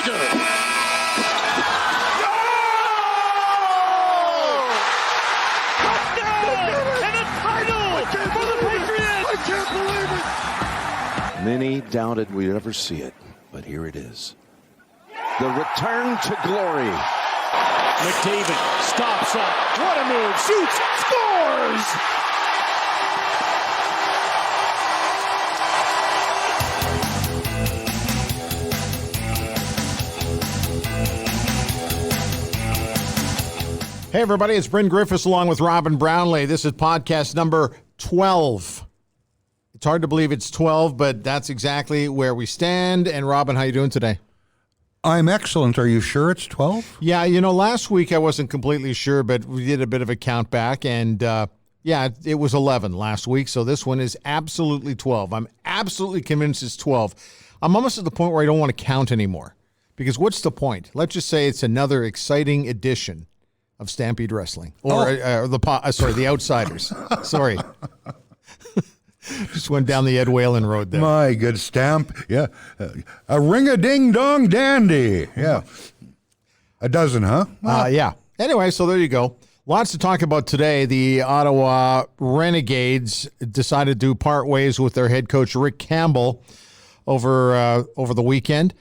Gallagher. Many doubted we'd ever see it, but here it is. The return to glory. McDavid stops up. What a move. Shoots. Scores! Hey, everybody, it's Bryn Griffiths along with Robin Brownlee. This is podcast number 12. It's hard to believe it's 12, but that's exactly where we stand. And Robin, how you doing today? I'm excellent. Are you sure it's 12? Yeah, last week I wasn't completely sure, but we did a bit of a count back, and it was 11 last week, so this one is absolutely 12. I'm absolutely convinced it's 12. I'm almost at the point where I don't want to count anymore, because what's the point? Let's just say it's another exciting edition of Stampede Wrestling, or the Outsiders. Sorry. Just went down the Ed Whalen road there. My good Stamp. Yeah. A ring-a-ding-dong dandy. Yeah. A dozen, huh? Yeah. Anyway, so there you go. Lots to talk about today. The Ottawa Renegades decided to part ways with their head coach, Rick Campbell, over the weekend.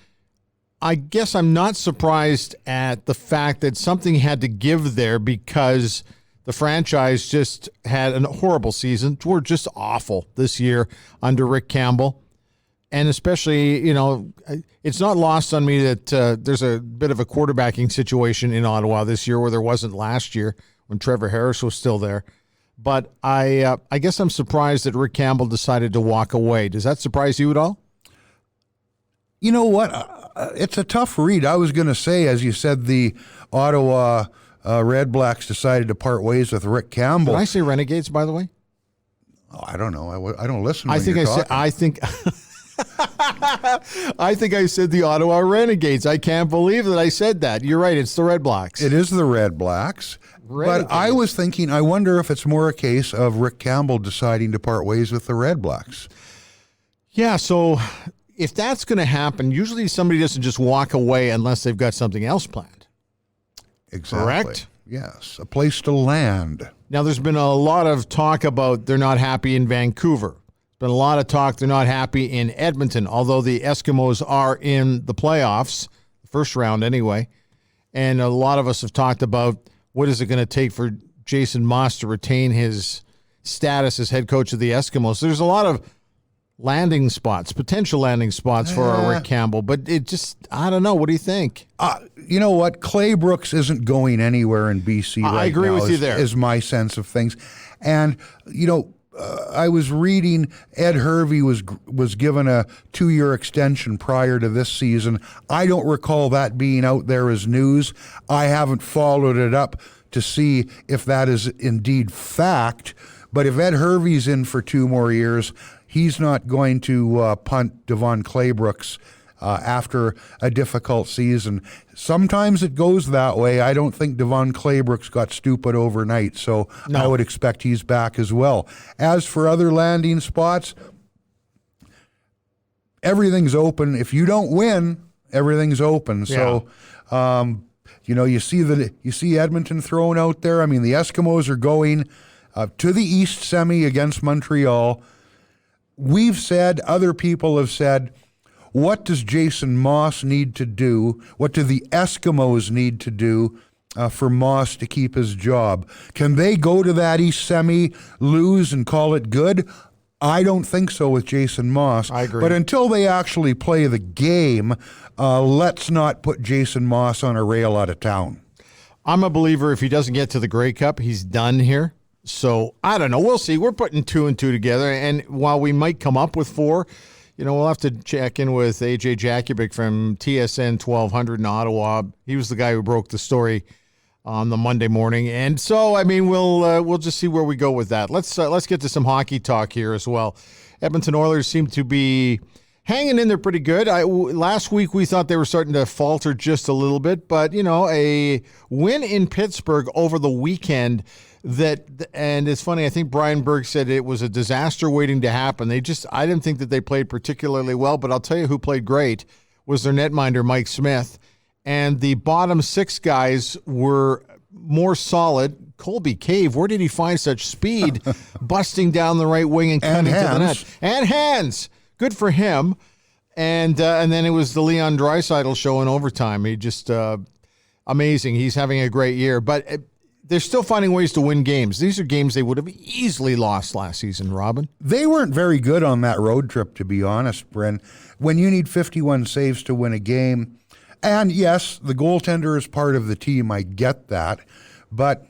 I guess I'm not surprised at the fact that something had to give there, because the franchise just had a horrible season. We're just awful this year under Rick Campbell. And especially, it's not lost on me that there's a bit of a quarterbacking situation in Ottawa this year where there wasn't last year when Trevor Harris was still there. But I guess I'm surprised that Rick Campbell decided to walk away. Does that surprise you at all? You know what? It's a tough read. I was going to say, as you said, the Ottawa REDBLACKS decided to part ways with Rick Campbell. Did I say Renegades, by the way? Oh, I don't know. I don't listen. I think I said the Ottawa Renegades. I can't believe that I said that. You're right. It's the REDBLACKS. It is the REDBLACKS. But I was thinking, I wonder if it's more a case of Rick Campbell deciding to part ways with the REDBLACKS. Yeah, so if that's going to happen, usually somebody doesn't just walk away unless they've got something else planned. Exactly. Correct? Yes, a place to land. Now, there's been a lot of talk about they're not happy in Vancouver. There's been a lot of talk they're not happy in Edmonton, although the Eskimos are in the playoffs, the first round anyway. And a lot of us have talked about what is it going to take for Jason Moss to retain his status as head coach of the Eskimos. There's a lot of potential landing spots for Rick Campbell, but it just, I don't know. What do you think? You know what? Clay Brooks isn't going anywhere in BC right now. I agree with you there. Is my sense of things. And, I was reading Ed Hervey was given a 2-year extension prior to this season. I don't recall that being out there as news. I haven't followed it up to see if that is indeed fact. But if Ed Hervey's in for 2 more years, he's not going to punt Devon Claybrooks after a difficult season. Sometimes it goes that way. I don't think Devon Claybrooks got stupid overnight, so no. I would expect he's back as well. As for other landing spots, everything's open. If you don't win, everything's open. Yeah. So, you see Edmonton thrown out there. I mean, the Eskimos are going to the East semi against Montreal. We've said, other people have said, what does Jason Moss need to do? What do the Eskimos need to do for Moss to keep his job? Can they go to that East semi, lose, and call it good? I don't think so with Jason Moss. I agree. But until they actually play the game, let's not put Jason Moss on a rail out of town. I'm a believer if he doesn't get to the Grey Cup, he's done here. So, I don't know. We'll see. We're putting 2 and 2 together, and while we might come up with 4, we'll have to check in with AJ Jakubec from TSN 1200 in Ottawa. He was the guy who broke the story on the Monday morning, and so, we'll just see where we go with that. Let's get to some hockey talk here as well. Edmonton Oilers seem to be hanging in there pretty good. Last week we thought they were starting to falter just a little bit, but, a win in Pittsburgh over the weekend and it's funny, I think Brian Berg said it was a disaster waiting to happen. I didn't think that they played particularly well, but I'll tell you who played great was their netminder, Mike Smith. And the bottom 6 guys were more solid. Colby Cave, where did he find such speed? Busting down the right wing and cutting to the net. And hands. Good for him. And then it was the Leon Draisaitl show in overtime. He just amazing. He's having a great year. But they're still finding ways to win games. These are games they would have easily lost last season, Robin. They weren't very good on that road trip, to be honest, Bryn. When you need 51 saves to win a game, and yes, the goaltender is part of the team. I get that. But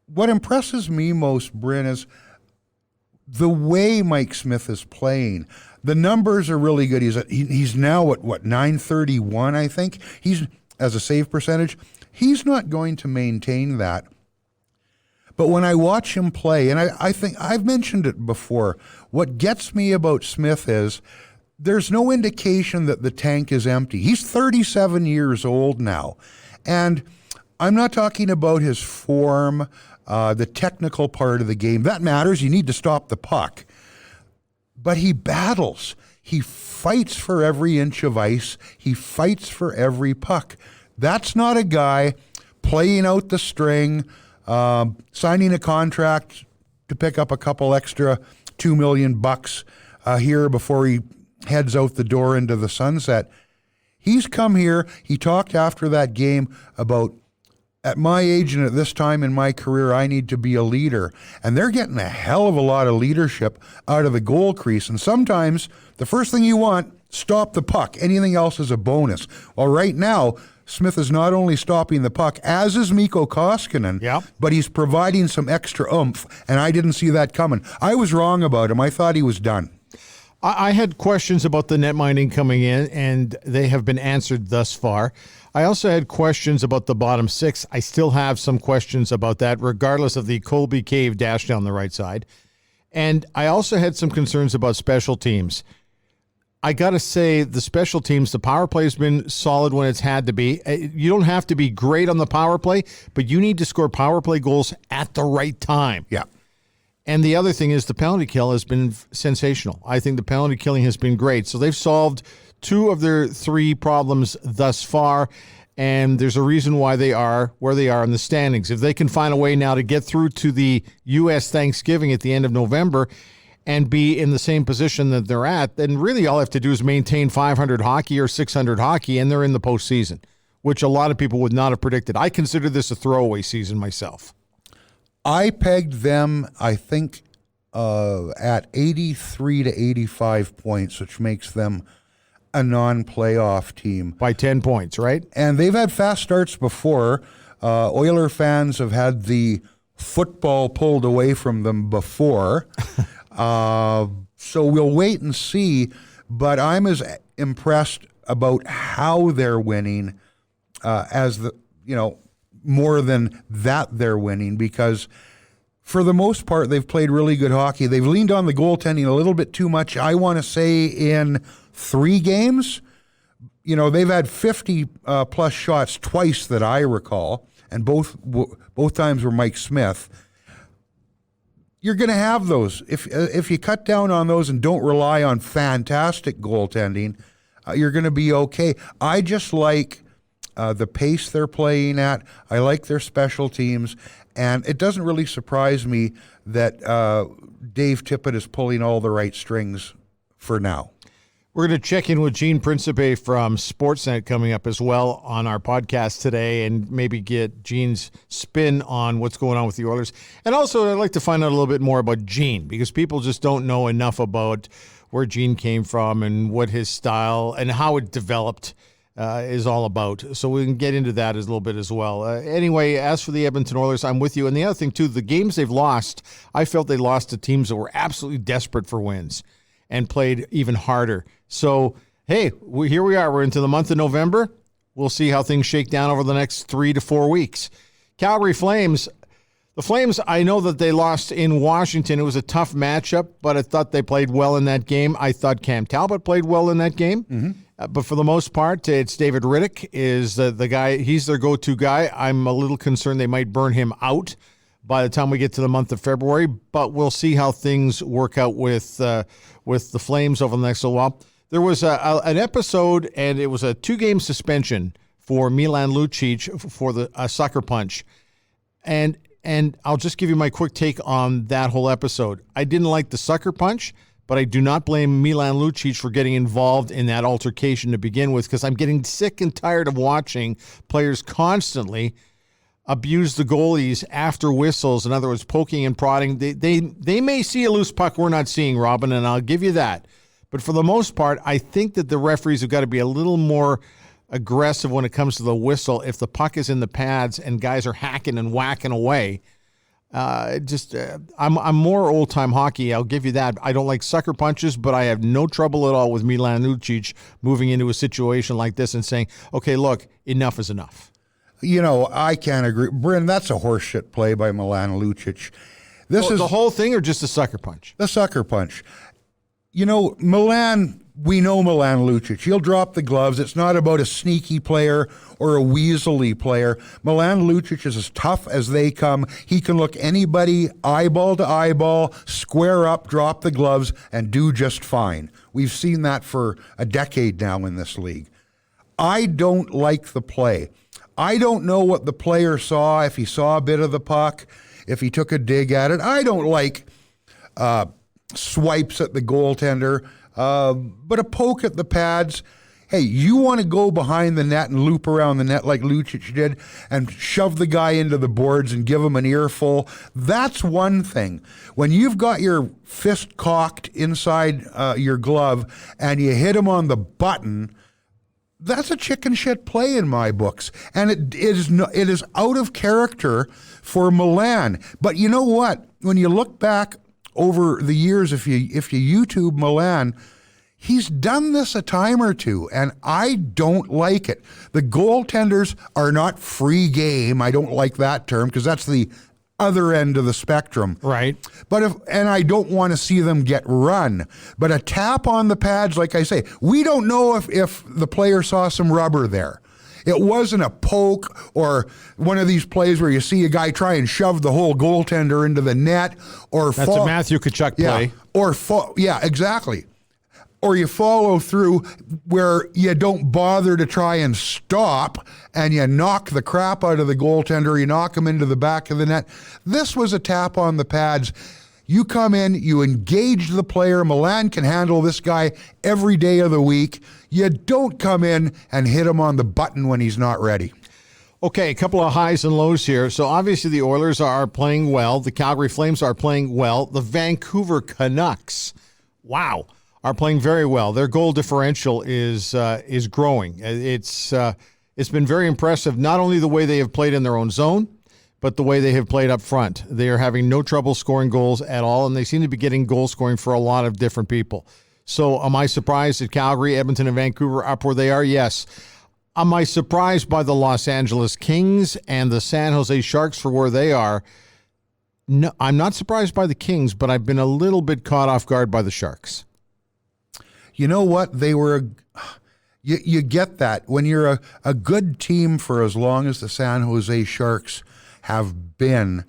what impresses me most, Bryn, is the way Mike Smith is playing. The numbers are really good. He's now at, what, 931, I think? He's, as a save percentage, he's not going to maintain that. But when I watch him play, and I think I've mentioned it before, what gets me about Smith is there's no indication that the tank is empty. He's 37 years old now. And I'm not talking about his form, the technical part of the game. That matters. You need to stop the puck. But he battles. He fights for every inch of ice. He fights for every puck. That's not a guy playing out the string, signing a contract to pick up a couple extra $2 million here before he heads out the door into the sunset. He's come here. He talked after that game about, at my age and at this time in my career, I need to be a leader. And they're getting a hell of a lot of leadership out of the goal crease. And sometimes the first thing you want, stop the puck. Anything else is a bonus. Well, right now, Smith is not only stopping the puck, as is Mikko Koskinen, but he's providing some extra oomph, and I didn't see that coming. I was wrong about him. I thought he was done. I had questions about the netminding coming in, and they have been answered thus far. I also had questions about the bottom 6. I still have some questions about that, regardless of the Colby Cave dash down the right side. And I also had some concerns about special teams. I got to say, the special teams, the power play has been solid when it's had to be. You don't have to be great on the power play, but you need to score power play goals at the right time. Yeah. And the other thing is the penalty kill has been sensational. I think the penalty killing has been great. So they've solved 2 of their 3 problems thus far, and there's a reason why they are where they are in the standings. If they can find a way now to get through to the U.S. Thanksgiving at the end of November and be in the same position that they're at, then really all I have to do is maintain 500 hockey or 600 hockey, and they're in the postseason, which a lot of people would not have predicted. I consider this a throwaway season myself. I pegged them, I think, at 83 to 85 points, which makes them a non-playoff team. By 10 points, right? And they've had fast starts before. Oiler fans have had the football pulled away from them before. So we'll wait and see. But I'm as impressed about how they're winning as the, more than that they're winning, because for the most part, they've played really good hockey. They've leaned on the goaltending a little bit too much. I want to say in 3 games, they've had 50 plus shots twice that I recall, and both times were Mike Smith. You're going to have those. If you cut down on those and don't rely on fantastic goaltending, you're going to be okay. I just like the pace they're playing at. I like their special teams, and it doesn't really surprise me that Dave Tippett is pulling all the right strings for now. We're going to check in with Gene Principe from Sportsnet coming up as well on our podcast today, and maybe get Gene's spin on what's going on with the Oilers. And also, I'd like to find out a little bit more about Gene, because people just don't know enough about where Gene came from and what his style and how it developed is all about. So we can get into that a little bit as well. Anyway, as for the Edmonton Oilers, I'm with you. And the other thing, too, the games they've lost, I felt they lost to teams that were absolutely desperate for wins and played even harder. So, hey, here we are. We're into the month of November. We'll see how things shake down over the next 3 to 4 weeks. Calgary Flames. The Flames, I know that they lost in Washington. It was a tough matchup, but I thought they played well in that game. I thought Cam Talbot played well in that game. Mm-hmm. But for the most part, it's David Riddick is the guy. He's their go-to guy. I'm a little concerned they might burn him out by the time we get to the month of February, but we'll see how things work out with the Flames over the next little while. There was an episode, and it was a 2-game suspension for Milan Lucic for the sucker punch. And I'll just give you my quick take on that whole episode. I didn't like the sucker punch, but I do not blame Milan Lucic for getting involved in that altercation to begin with, because I'm getting sick and tired of watching players constantly abuse the goalies after whistles. In other words, poking and prodding. They may see a loose puck we're not seeing, Robin, and I'll give you that. But for the most part, I think that the referees have got to be a little more aggressive when it comes to the whistle if the puck is in the pads and guys are hacking and whacking away. I'm more old-time hockey, I'll give you that. I don't like sucker punches, but I have no trouble at all with Milan Lucic moving into a situation like this and saying, okay, look, enough is enough. You know, I can't agree. Bryn, that's a horseshit play by Milan Lucic. This is the whole thing or just the sucker punch? The sucker punch. You know, we know Milan Lucic. He'll drop the gloves. It's not about a sneaky player or a weaselly player. Milan Lucic is as tough as they come. He can look anybody eyeball to eyeball, square up, drop the gloves, and do just fine. We've seen that for a decade now in this league. I don't like the play. I don't know what the player saw, if he saw a bit of the puck, if he took a dig at it. I don't like swipes at the goaltender, but a poke at the pads. Hey, you want to go behind the net and loop around the net like Lucic did and shove the guy into the boards and give him an earful. That's one thing. When you've got your fist cocked inside your glove and you hit him on the button, that's a chicken shit play in my books. And it is out of character for Milan. But you know what? When you look back over the years, if you YouTube Milan, he's done this a time or two, and I don't like it. The goaltenders are not free game. I don't like that term because that's the other end of the spectrum. Right. And I don't want to see them get run. But a tap on the pads, like I say, we don't know if the player saw some rubber there. It wasn't a poke or one of these plays where you see a guy try and shove the whole goaltender into the net, or that's a Matthew Tkachuk play. Yeah, exactly. Or you follow through where you don't bother to try and stop and you knock the crap out of the goaltender, you knock him into the back of the net. This was a tap on the pads. You come in, you engage the player. Milan can handle this guy every day of the week. You don't come in and hit him on the button when he's not ready. Okay, a couple of highs and lows here. So obviously the Oilers are playing well. The Calgary Flames are playing well. The Vancouver Canucks, wow, are playing very well. Their goal differential is growing. It's been very impressive, not only the way they have played in their own zone, but the way they have played up front. They are having no trouble scoring goals at all, and they seem to be getting goal scoring for a lot of different people. So am I surprised that Calgary, Edmonton, and Vancouver are up where they are? Yes. Am I surprised by the Los Angeles Kings and the San Jose Sharks for where they are? No, I'm not surprised by the Kings, but I've been a little bit caught off guard by the Sharks. You know what? They were you get that. When you're a good team for as long as the San Jose Sharks have been,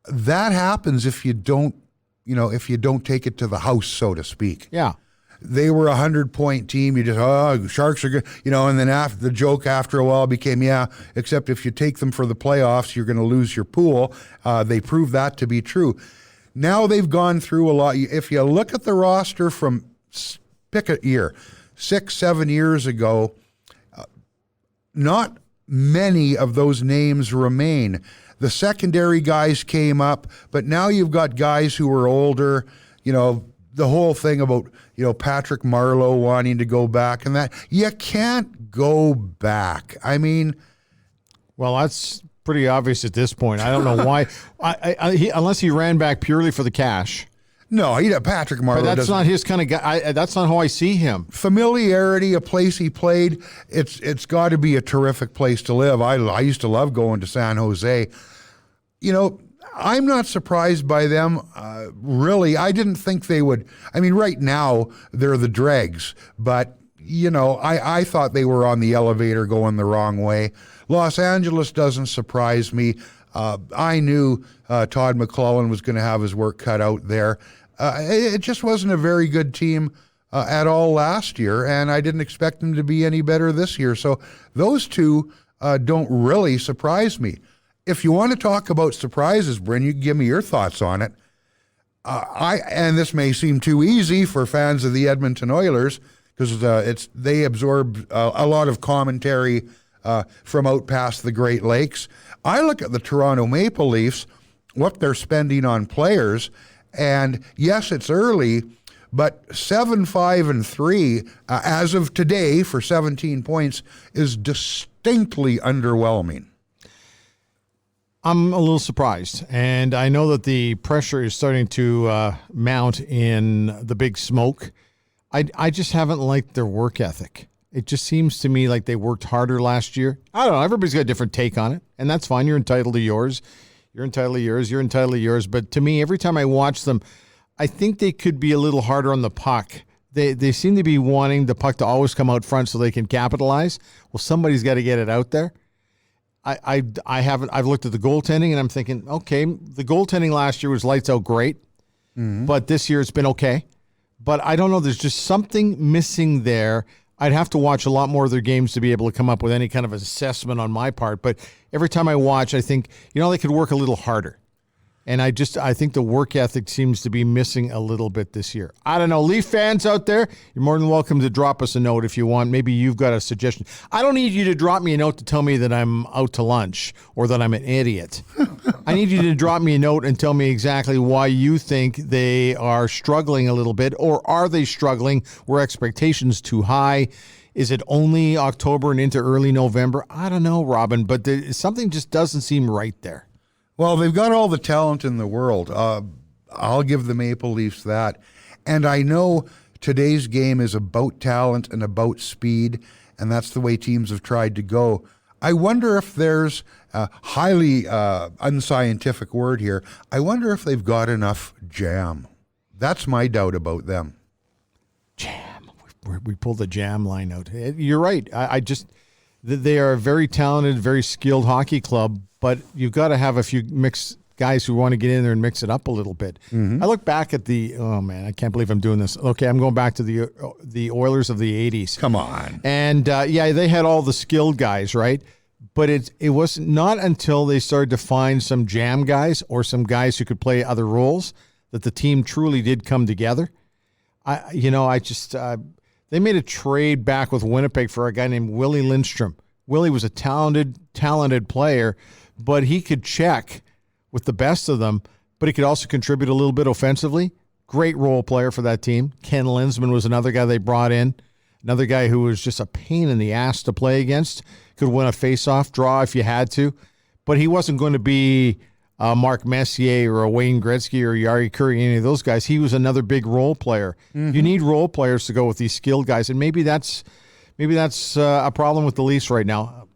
that happens if you don't take it to the house, so to speak. Yeah. They were a 100-point team. You just, Sharks are good, and then after the joke after a while became, except if you take them for the playoffs, you're going to lose your pool. They proved that to be true. Now they've gone through a lot. If you look at the roster from, pick a year, 6-7 years ago, not many of those names remain. The secondary guys came up, but now you've got guys who are older, the whole thing about, Patrick Marleau wanting to go back and that. You can't go back. I mean. Well, that's pretty obvious at this point. I don't know why. Unless he ran back purely for the cash. No, Patrick Marleau. But that's not his kind of guy. That's not how I see him. Familiarity, a place he played, it's got to be a terrific place to live. I used to love going to San Jose. I'm not surprised by them, really. I didn't think they would. I mean, right now, they're the dregs. But, I thought they were on the elevator going the wrong way. Los Angeles doesn't surprise me. I knew Todd McClellan was going to have his work cut out there. It just wasn't a very good team at all last year, and I didn't expect them to be any better this year. So those two don't really surprise me. If you want to talk about surprises, Bryn, you can give me your thoughts on it. And this may seem too easy for fans of the Edmonton Oilers because they absorb a lot of commentary from out past the Great Lakes. I look at the Toronto Maple Leafs, what they're spending on players, and yes, it's early, but 7-5-3 as of today for 17 points is distinctly underwhelming. I'm a little surprised, and I know that the pressure is starting to mount in the Big Smoke. I just haven't liked their work ethic. It just seems to me like they worked harder last year. I don't know. Everybody's got a different take on it, and that's fine. You're entitled to yours. You're entitled to yours. You're entitled to yours. But to me, every time I watch them, I think they could be a little harder on the puck. They seem to be wanting the puck to always come out front so they can capitalize. Well, somebody's got to get it out there. I've looked at the goaltending, and I'm thinking, okay, the goaltending last year was lights out great, but this year it's been okay. But I don't know. There's just something missing there. I'd have to watch a lot more of their games to be able to come up with any kind of assessment on my part. But every time I watch, I think, they could work a little harder. And I think the work ethic seems to be missing a little bit this year. I don't know. Leaf fans out there, you're more than welcome to drop us a note if you want. Maybe you've got a suggestion. I don't need you to drop me a note to tell me that I'm out to lunch or that I'm an idiot. I need you to drop me a note and tell me exactly why you think they are struggling a little bit, or are they struggling? Were expectations too high? Is it only October and into early November? I don't know, Robin, but something just doesn't seem right there. Well, they've got all the talent in the world. I'll give the Maple Leafs that. And I know today's game is about talent and about speed, and that's the way teams have tried to go. I wonder if there's a highly unscientific word here. I wonder if they've got enough jam. That's my doubt about them. Jam. We pulled the jam line out. You're right. They are a very talented, very skilled hockey club, but you've got to have a few mixed guys who want to get in there and mix it up a little bit. I look back at I can't believe I'm doing this. Okay, I'm going back to the Oilers of the 80s. Come on. And, they had all the skilled guys, right? But it was not until they started to find some jam guys or some guys who could play other roles that the team truly did come together. They made a trade back with Winnipeg for a guy named Willie Lindstrom. Willie was a talented player, but he could check with the best of them, but he could also contribute a little bit offensively. Great role player for that team. Ken Linsman was another guy they brought in, another guy who was just a pain in the ass to play against. Could win a face-off draw if you had to, but he wasn't going to be Mark Messier or a Wayne Gretzky or Yari Curry, any of those guys. He was another big role player. You need role players to go with these skilled guys, and maybe that's a problem with the Leafs right now.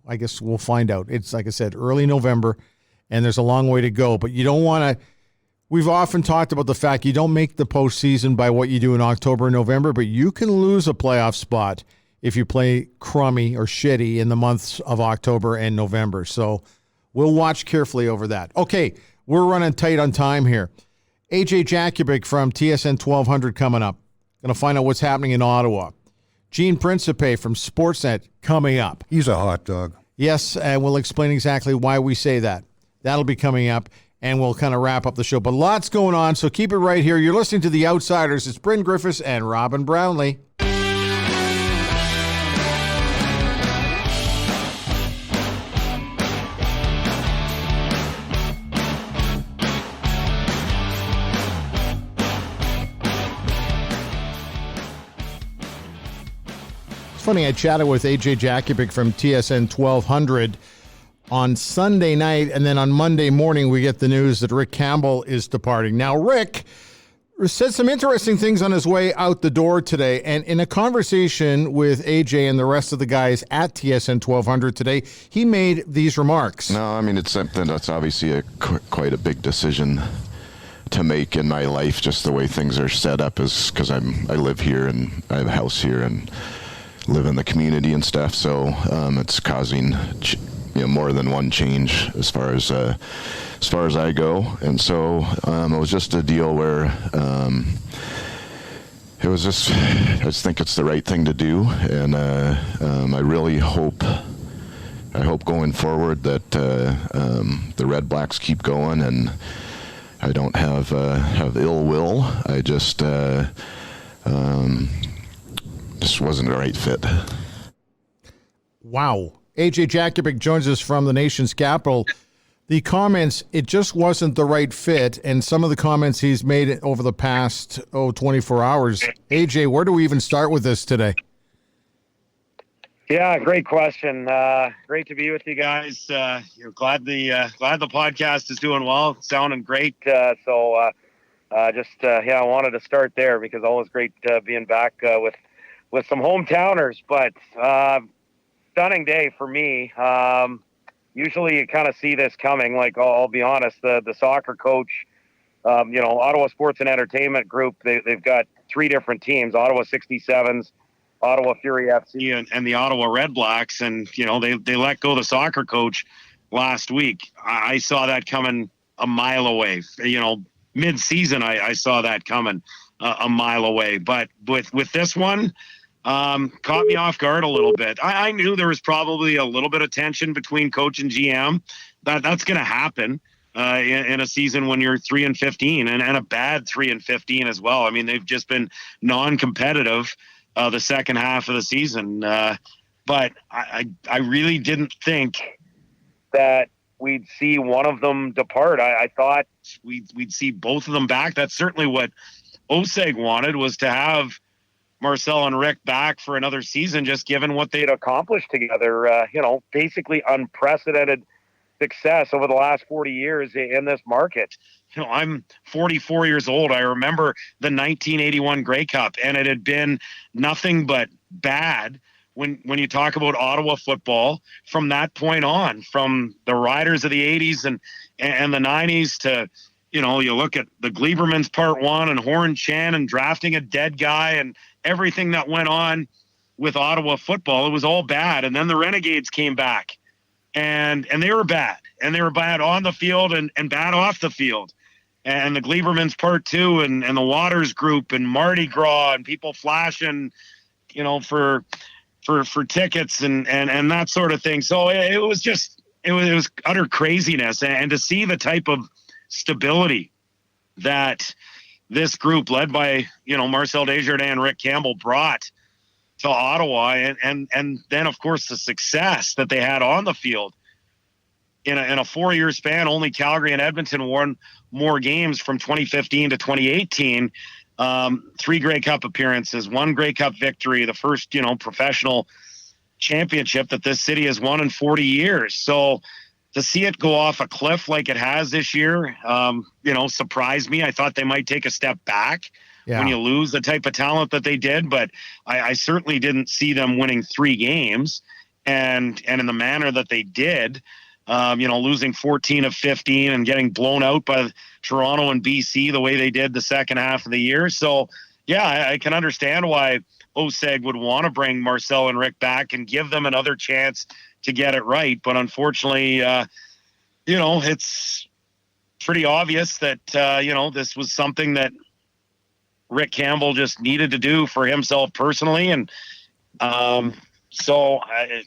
I guess we'll find out. It's, like I said, early November, and there's a long way to go. But you don't want to – we've often talked about the fact you don't make the postseason by what you do in October and November, but you can lose a playoff spot if you play crummy or shitty in the months of October and November. So we'll watch carefully over that. Okay, we're running tight on time here. AJ Jakubec from TSN 1200 coming up. Going to find out what's happening in Ottawa. Gene Principe from Sportsnet coming up. He's a hot dog. Yes, and we'll explain exactly why we say that. That'll be coming up, and we'll kind of wrap up the show. But lots going on, so keep it right here. You're listening to The Outsiders. It's Bryn Griffiths and Robin Brownlee. Funny, I chatted with AJ Jakubec from TSN 1200 on Sunday night, and then on Monday morning we get the news that Rick Campbell is departing. Now, Rick said some interesting things on his way out the door today, and in a conversation with AJ and the rest of the guys at TSN 1200 today, he made these remarks. No, I mean, it's something that's obviously quite a big decision to make in my life, just the way things are set up, is because I live here and I have a house here and live in the community and stuff, so it's causing more than one change as far as I go. And so it was just a deal where It was just, I just think it's the right thing to do, and I really hope going forward that the Red Blacks keep going, and I don't have ill will. I just wasn't the right fit. Wow. AJ Jakubec joins us from the nation's capital. The comments, it just wasn't the right fit, and some of the comments he's made over the past 24 hours. AJ, where do we even start with this today? Yeah, great question. Great to be with you guys. Glad the podcast is doing well, sounding great. I wanted to start there because always great being back with some hometowners. But stunning day for me. Usually you kind of see this coming. Like I'll be honest, the soccer coach, Ottawa Sports and Entertainment Group. They've got 3 different teams: Ottawa 67s, Ottawa Fury FC, and the Ottawa Red Blacks. And they let go the soccer coach last week. I saw that coming a mile away. Mid-season I saw that coming a mile away. But with this one, caught me off guard a little bit. I knew there was probably a little bit of tension between coach and GM. That's going to happen in a season when you're 3-15 and a bad 3-15 as well. I mean, they've just been non-competitive the second half of the season. But I really didn't think that we'd see one of them depart. I thought we'd see both of them back. That's certainly what OSEG wanted, was to have Marcel and Rick back for another season, just given what they'd accomplished together. Basically unprecedented success over the last 40 years in this market. I'm 44 years old. I remember the 1981 Grey Cup, and it had been nothing but bad when you talk about Ottawa football from that point on, from the Riders of the 80s and the 90s to, you look at the Gleibermans Part 1 and Horan Chan and drafting a dead guy and everything that went on with Ottawa football. It was all bad. And then the Renegades came back and they were bad, and they were bad on the field and bad off the field. And the Gleibermans Part 2 and the Waters Group and Mardi Gras and people flashing, for tickets and that sort of thing. So it was utter craziness. And to see the type of stability that this group led by, Marcel Desjardins and Rick Campbell brought to Ottawa, and then of course the success that they had on the field in a 4-year span. Only Calgary and Edmonton won more games from 2015 to 2018. 3 Grey Cup appearances, 1 Grey Cup victory, the first, professional championship that this city has won in 40 years. So to see it go off a cliff like it has this year, surprised me. I thought they might take a step back when you lose the type of talent that they did, but I certainly didn't see them winning 3 games and in the manner that they did, losing 14 of 15 and getting blown out by Toronto and BC the way they did the second half of the year. So, yeah, I can understand why OSEG would want to bring Marcel and Rick back and give them another chance to get it right. But unfortunately, it's pretty obvious that, this was something that Rick Campbell just needed to do for himself personally. And on to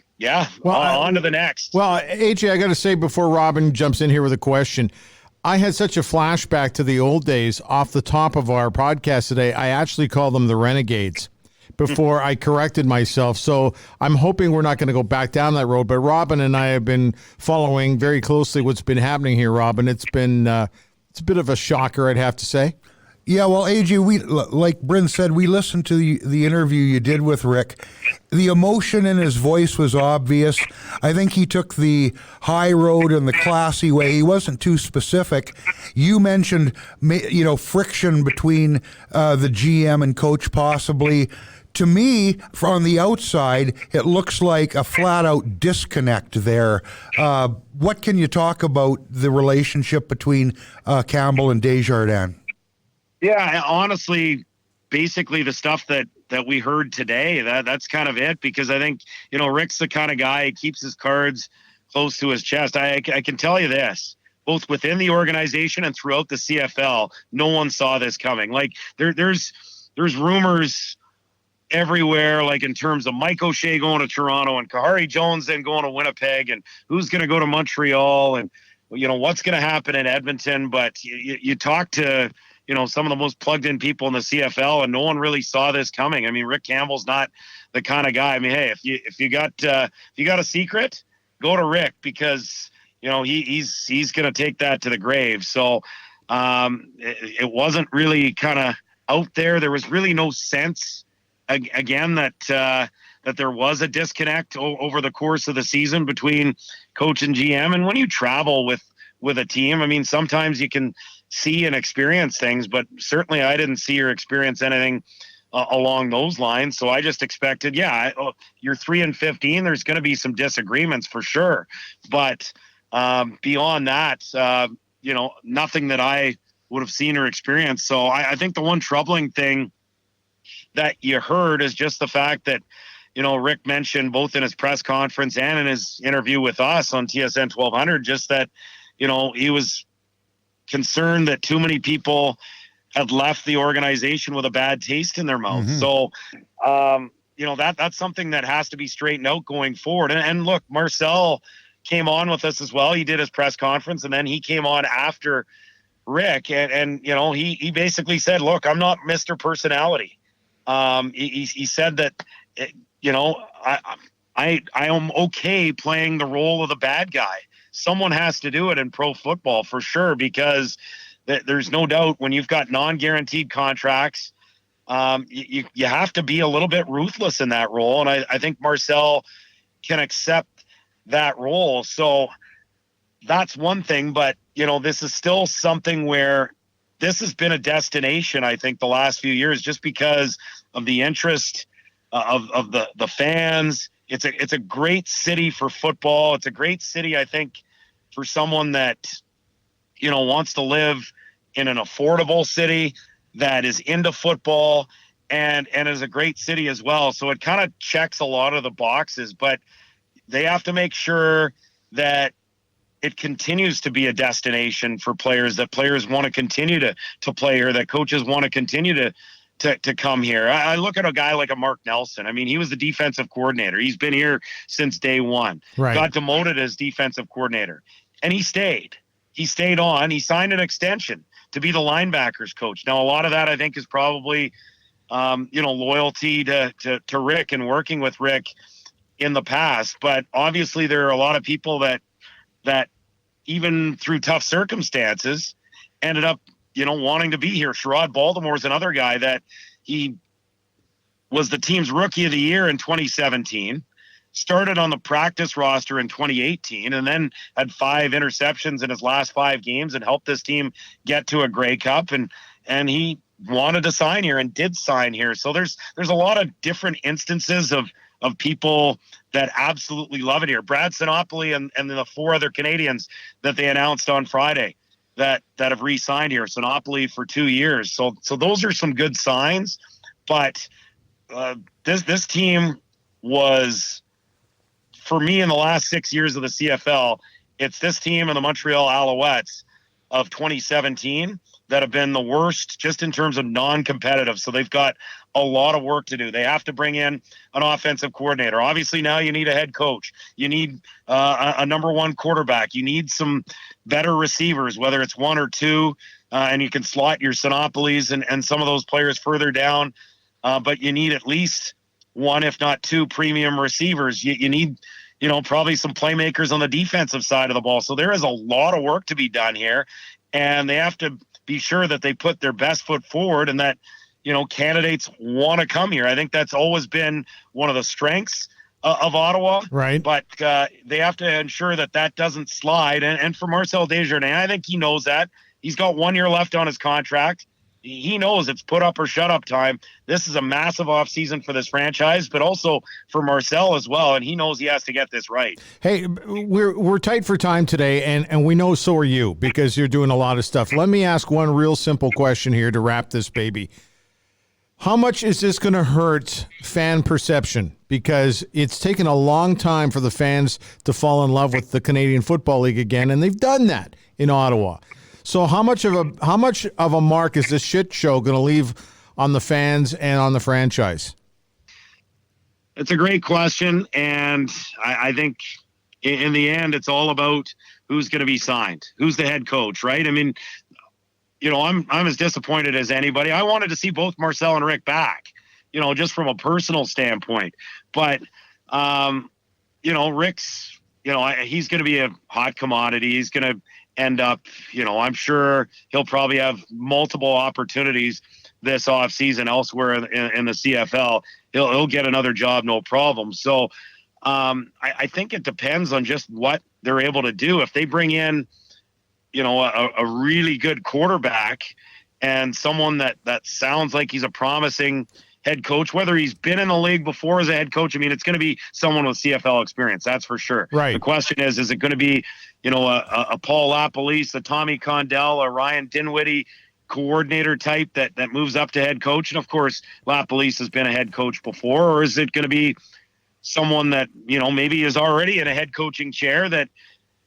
the next. Well, AJ, I got to say before Robin jumps in here with a question, I had such a flashback to the old days off the top of our podcast today. I actually called them the Renegades before I corrected myself. So I'm hoping we're not going to go back down that road. But Robin and I have been following very closely what's been happening here, Robin. It's been it's a bit of a shocker, I'd have to say. Yeah, well, AJ, we, like Bryn said, we listened to the interview you did with Rick. The emotion in his voice was obvious. I think he took the high road and the classy way. He wasn't too specific. You mentioned, friction between the GM and coach possibly. To me, from the outside, it looks like a flat-out disconnect there. What can you talk about the relationship between Campbell and Desjardins? Yeah, honestly, basically the stuff that we heard today, that's kind of it, because I think, Rick's the kind of guy, he keeps his cards close to his chest. I can tell you this, both within the organization and throughout the CFL, no one saw this coming. Like there's there's rumors everywhere, like in terms of Mike O'Shea going to Toronto and Kahari Jones then going to Winnipeg, and who's going to go to Montreal, and what's going to happen in Edmonton. But you talk to some of the most plugged in people in the CFL, and no one really saw this coming. I mean, Rick Campbell's not the kind of guy. I mean, hey, if you got a secret, go to Rick, because he's going to take that to the grave. So it wasn't really kind of out there. There was really no sense again that there was a disconnect over the course of the season between coach and GM. And when you travel with a team, I mean, sometimes you can see and experience things, but certainly I didn't see or experience anything along those lines. So I just expected, you're 3-15. There's going to be some disagreements for sure. But beyond that, nothing that I would have seen or experienced. So I think the one troubling thing that you heard is just the fact that, Rick mentioned both in his press conference and in his interview with us on TSN 1200, just that, he was concerned that too many people had left the organization with a bad taste in their mouth. Mm-hmm. So, that's something that has to be straightened out going forward. And look, Marcel came on with us as well. He did his press conference, and then he came on after Rick. And he basically said, look, I'm not Mr. Personality. He said that, I am okay playing the role of the bad guy. Someone has to do it in pro football for sure, because there's no doubt when you've got non-guaranteed contracts, you have to be a little bit ruthless in that role. And I think Marcel can accept that role. So that's one thing, but this is still something where this has been a destination, I think, the last few years, just because of the interest of the fans. It's a great city for football. It's a great city, I think, for someone that, wants to live in an affordable city that is into football and is a great city as well. So it kind of checks a lot of the boxes, but they have to make sure that it continues to be a destination for players, that players want to continue to play here, that coaches want to continue to come here. I look at a guy like a Mark Nelson. I mean, he was the defensive coordinator. He's been here since day one. Right. Got demoted as defensive coordinator, and he stayed. He stayed on. He signed an extension to be the linebackers coach. Now, a lot of that, I think, is probably, loyalty to Rick and working with Rick in the past. But obviously, there are a lot of people that even through tough circumstances ended up, wanting to be here. Sherrod Baltimore is another guy that he was the team's rookie of the year in 2017, started on the practice roster in 2018, and then had 5 interceptions in his last 5 games and helped this team get to a Grey Cup. And he wanted to sign here and did sign here. So there's a lot of different instances of people that absolutely love it here. Brad Sinopoli and the 4 other Canadians that they announced on Friday that have re-signed here. Sinopoli for 2 years. So those are some good signs. But this team was, for me, in the last 6 years of the CFL, it's this team and the Montreal Alouettes of 2017 that have been the worst just in terms of non-competitive. So they've got a lot of work to do. They have to bring in an offensive coordinator. Obviously, now you need a head coach. You need a number 1 quarterback. You need some better receivers, whether it's 1 or 2, and you can slot your Sinopolis and some of those players further down. But you need at least 1, if not 2, premium receivers. You need, probably some playmakers on the defensive side of the ball. So there is a lot of work to be done here, and they have to be sure that they put their best foot forward and that, candidates want to come here. I think that's always been one of the strengths of Ottawa. Right. But they have to ensure that doesn't slide. And for Marcel Desjardins, I think he knows that. He's got 1 year left on his contract. He knows it's put up or shut up time. This is a massive offseason for this franchise, but also for Marcel as well, and he knows he has to get this right. Hey, we're tight for time today, and we know so are you, because you're doing a lot of stuff. Let me ask one real simple question here to wrap this baby. How much is this going to hurt fan perception? Because it's taken a long time for the fans to fall in love with the Canadian Football League again, and they've done that in Ottawa. So how much of a mark is this shit show going to leave on the fans and on the franchise? It's a great question, and I think in the end, it's all about who's going to be signed, who's the head coach, right? I mean, I'm as disappointed as anybody. I wanted to see both Marcel and Rick back, just from a personal standpoint. But, Rick's, he's going to be a hot commodity. He's going to end up, I'm sure he'll probably have multiple opportunities this offseason elsewhere in the CFL. He'll get another job, no problem. So I think it depends on just what they're able to do. If they bring in, a really good quarterback and someone that sounds like he's a promising head coach, whether he's been in the league before as a head coach, I mean, it's going to be someone with CFL experience. That's for sure. Right. The question is it going to be, a Paul LaPolice, a Tommy Condell, a Ryan Dinwiddie coordinator type that moves up to head coach? And of course, LaPolice has been a head coach before, or is it going to be someone that, maybe is already in a head coaching chair that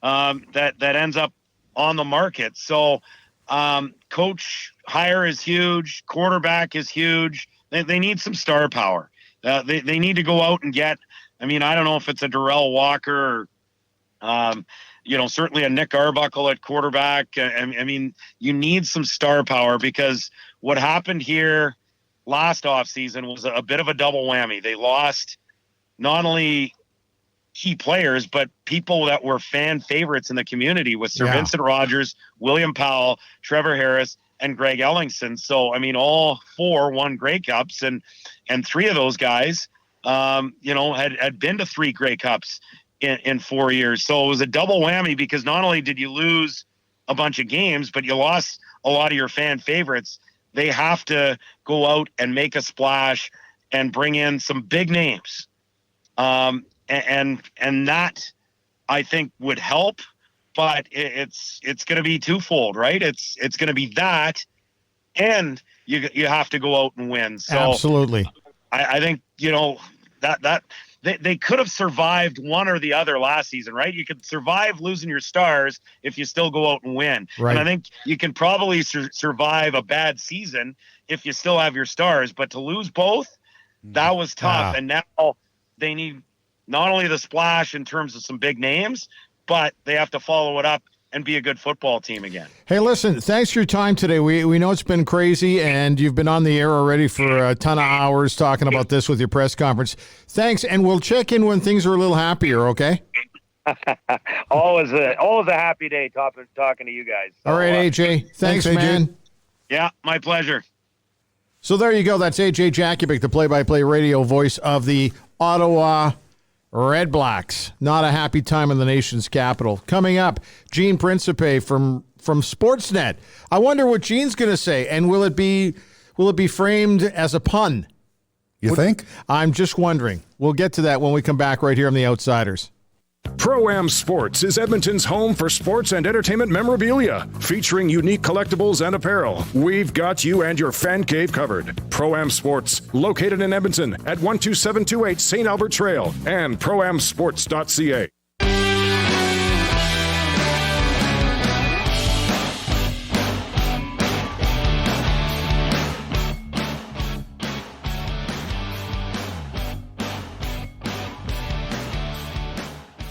ends up on the market? So coach hire is huge. Quarterback is huge. They need some star power. They need to go out and get, I don't know if it's a Darrell Walker or, certainly a Nick Arbuckle at quarterback. You need some star power, because what happened here last offseason was a bit of a double whammy. They lost not only key players, but people that were fan favorites in the community with Sir Vincent Rogers, William Powell, Trevor Harris, and Greg Ellingson. So, all four won Grey Cups, and three of those guys, had been to 3 Grey Cups in 4 years. So it was a double whammy, because not only did you lose a bunch of games, but you lost a lot of your fan favorites. They have to go out and make a splash and bring in some big names. And that, I think, would help, but it's going to be twofold, right? It's going to be that, and you have to go out and win. So absolutely. I think, that they could have survived one or the other last season, right? You could survive losing your stars if you still go out and win. Right. And I think you can probably survive a bad season if you still have your stars, but to lose both, that was tough. And now they need not only the splash in terms of some big names, but they have to follow it up and be a good football team again. Hey, listen, thanks for your time today. We know it's been crazy, and you've been on the air already for a ton of hours talking about this with your press conference. Thanks, and we'll check in when things are a little happier, okay? always a happy day talking to you guys. So, all right, AJ. Thanks, man. AJ. Yeah, my pleasure. So there you go. That's AJ Jakubec, the play-by-play radio voice of the Ottawa REDBLACKS. Not a happy time in the nation's capital. Coming up, Gene Principe from Sportsnet. I wonder what Gene's going to say, and will it be framed as a pun? You think? I'm just wondering. We'll get to that when we come back right here on The Outsiders. Pro-Am Sports is Edmonton's home for sports and entertainment memorabilia, featuring unique collectibles and apparel. We've got you and your fan cave covered. Pro-Am Sports, located in Edmonton at 12728 St. Albert Trail and proamsports.ca.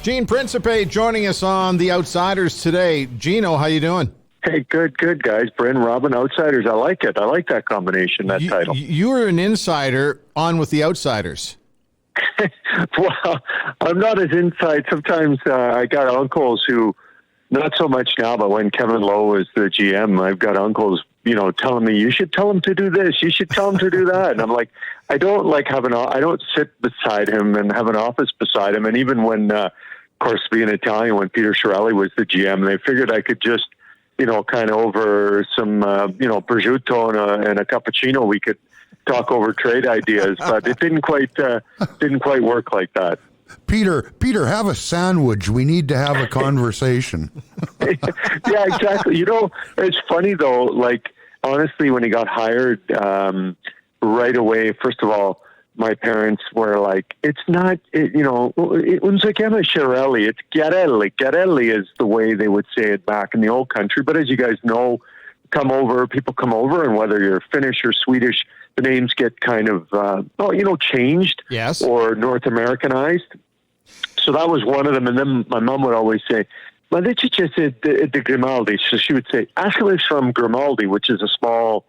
Gene Principe joining us on The Outsiders today. Gino, how you doing? Hey, good, guys. Bryn, Robin, Outsiders. I like it. I like that combination, that title. You were an insider on with The Outsiders. Well, I'm not as inside. Sometimes I got uncles who, not so much now, but when Kevin Lowe was the GM, I've got uncles, telling me, you should tell him to do this. You should tell him to do that. And I'm like, I don't sit beside him and have an office beside him. And even when, of course, being Italian, when Peter Chiarelli was the GM, they figured I could just, kind of over some, prosciutto and a cappuccino, we could talk over trade ideas, but it didn't quite work like that. Peter, have a sandwich. We need to have a conversation. Yeah, exactly. It's funny though, like, honestly, when he got hired, right away, first of all, my parents were like, it's not, un si chiama Chiarelli, it's Chiarelli. Chiarelli is the way they would say it back in the old country. But as you guys know, people come over, and whether you're Finnish or Swedish, the names get kind of, changed Yes. or North Americanized. So that was one of them. And then my mom would always say, "Ma dici c'è the Grimaldi?" So she would say, "Ask him if he's from Grimaldi," which is a small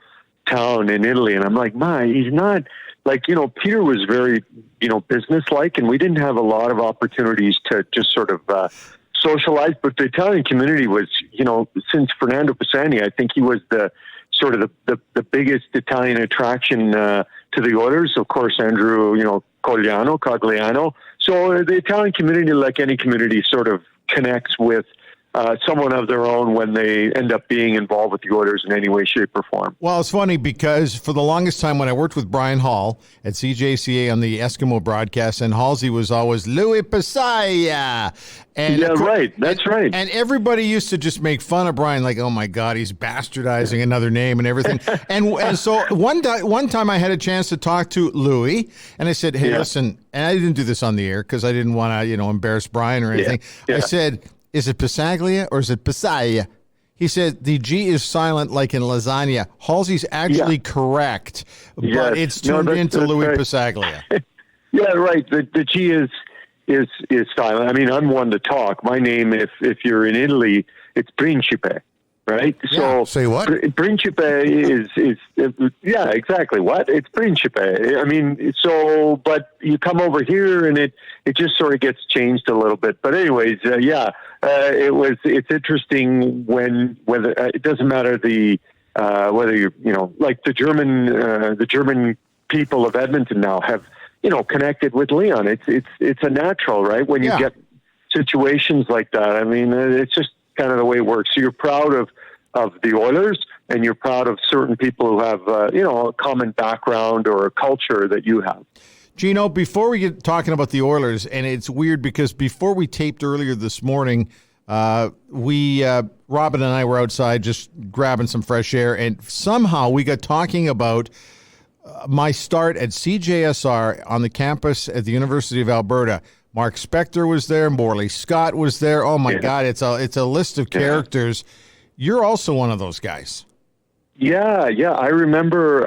town in Italy. And I'm like, "Ma, he's not." Like, Peter was very, business-like, and we didn't have a lot of opportunities to just sort of socialize. But the Italian community was, since Fernando Pisani, I think he was the the biggest Italian attraction to the Oilers. Of course, Andrew, Cogliano. So the Italian community, like any community, sort of connects with someone of their own when they end up being involved with the Oilers in any way, shape, or form. Well, it's funny because for the longest time when I worked with Brian Hall at CJCA on the Eskimo broadcast, and Halsey was always Louis Pasaya. And yeah, right. That's right. And everybody used to just make fun of Brian, like, "Oh my God, he's bastardizing another name and everything." and so one time I had a chance to talk to Louis, and I said, "Hey, listen," and I didn't do this on the air because I didn't want to, embarrass Brian or anything. I said, "Is it Pasaglia or is it Pasaya?" He said, "The G is silent like in lasagna." Halsey's actually correct, but it's turned into Louis Pasaglia. Yeah, right. The G is silent. I mean, I'm one to talk. My name, if you're in Italy, it's Principe, right? Yeah. So say what? Principe is yeah, exactly. What? It's Principe. I mean, so, but you come over here and it just sort of gets changed a little bit. But anyways, it's interesting whether it doesn't matter whether you're, like the German people of Edmonton now have, connected with Leon. It's a natural, right? When you get situations like that, I mean, it's just kind of the way it works. So you're proud of the Oilers, and you're proud of certain people who have, a common background or a culture that you have. Gino, before we get talking about the Oilers, and it's weird because before we taped earlier this morning, Robin and I were outside just grabbing some fresh air, and somehow we got talking about my start at CJSR on the campus at the University of Alberta. Mark Spector was there. Morley Scott was there. Oh, my God, it's a list of characters. You're also one of those guys. Yeah. I remember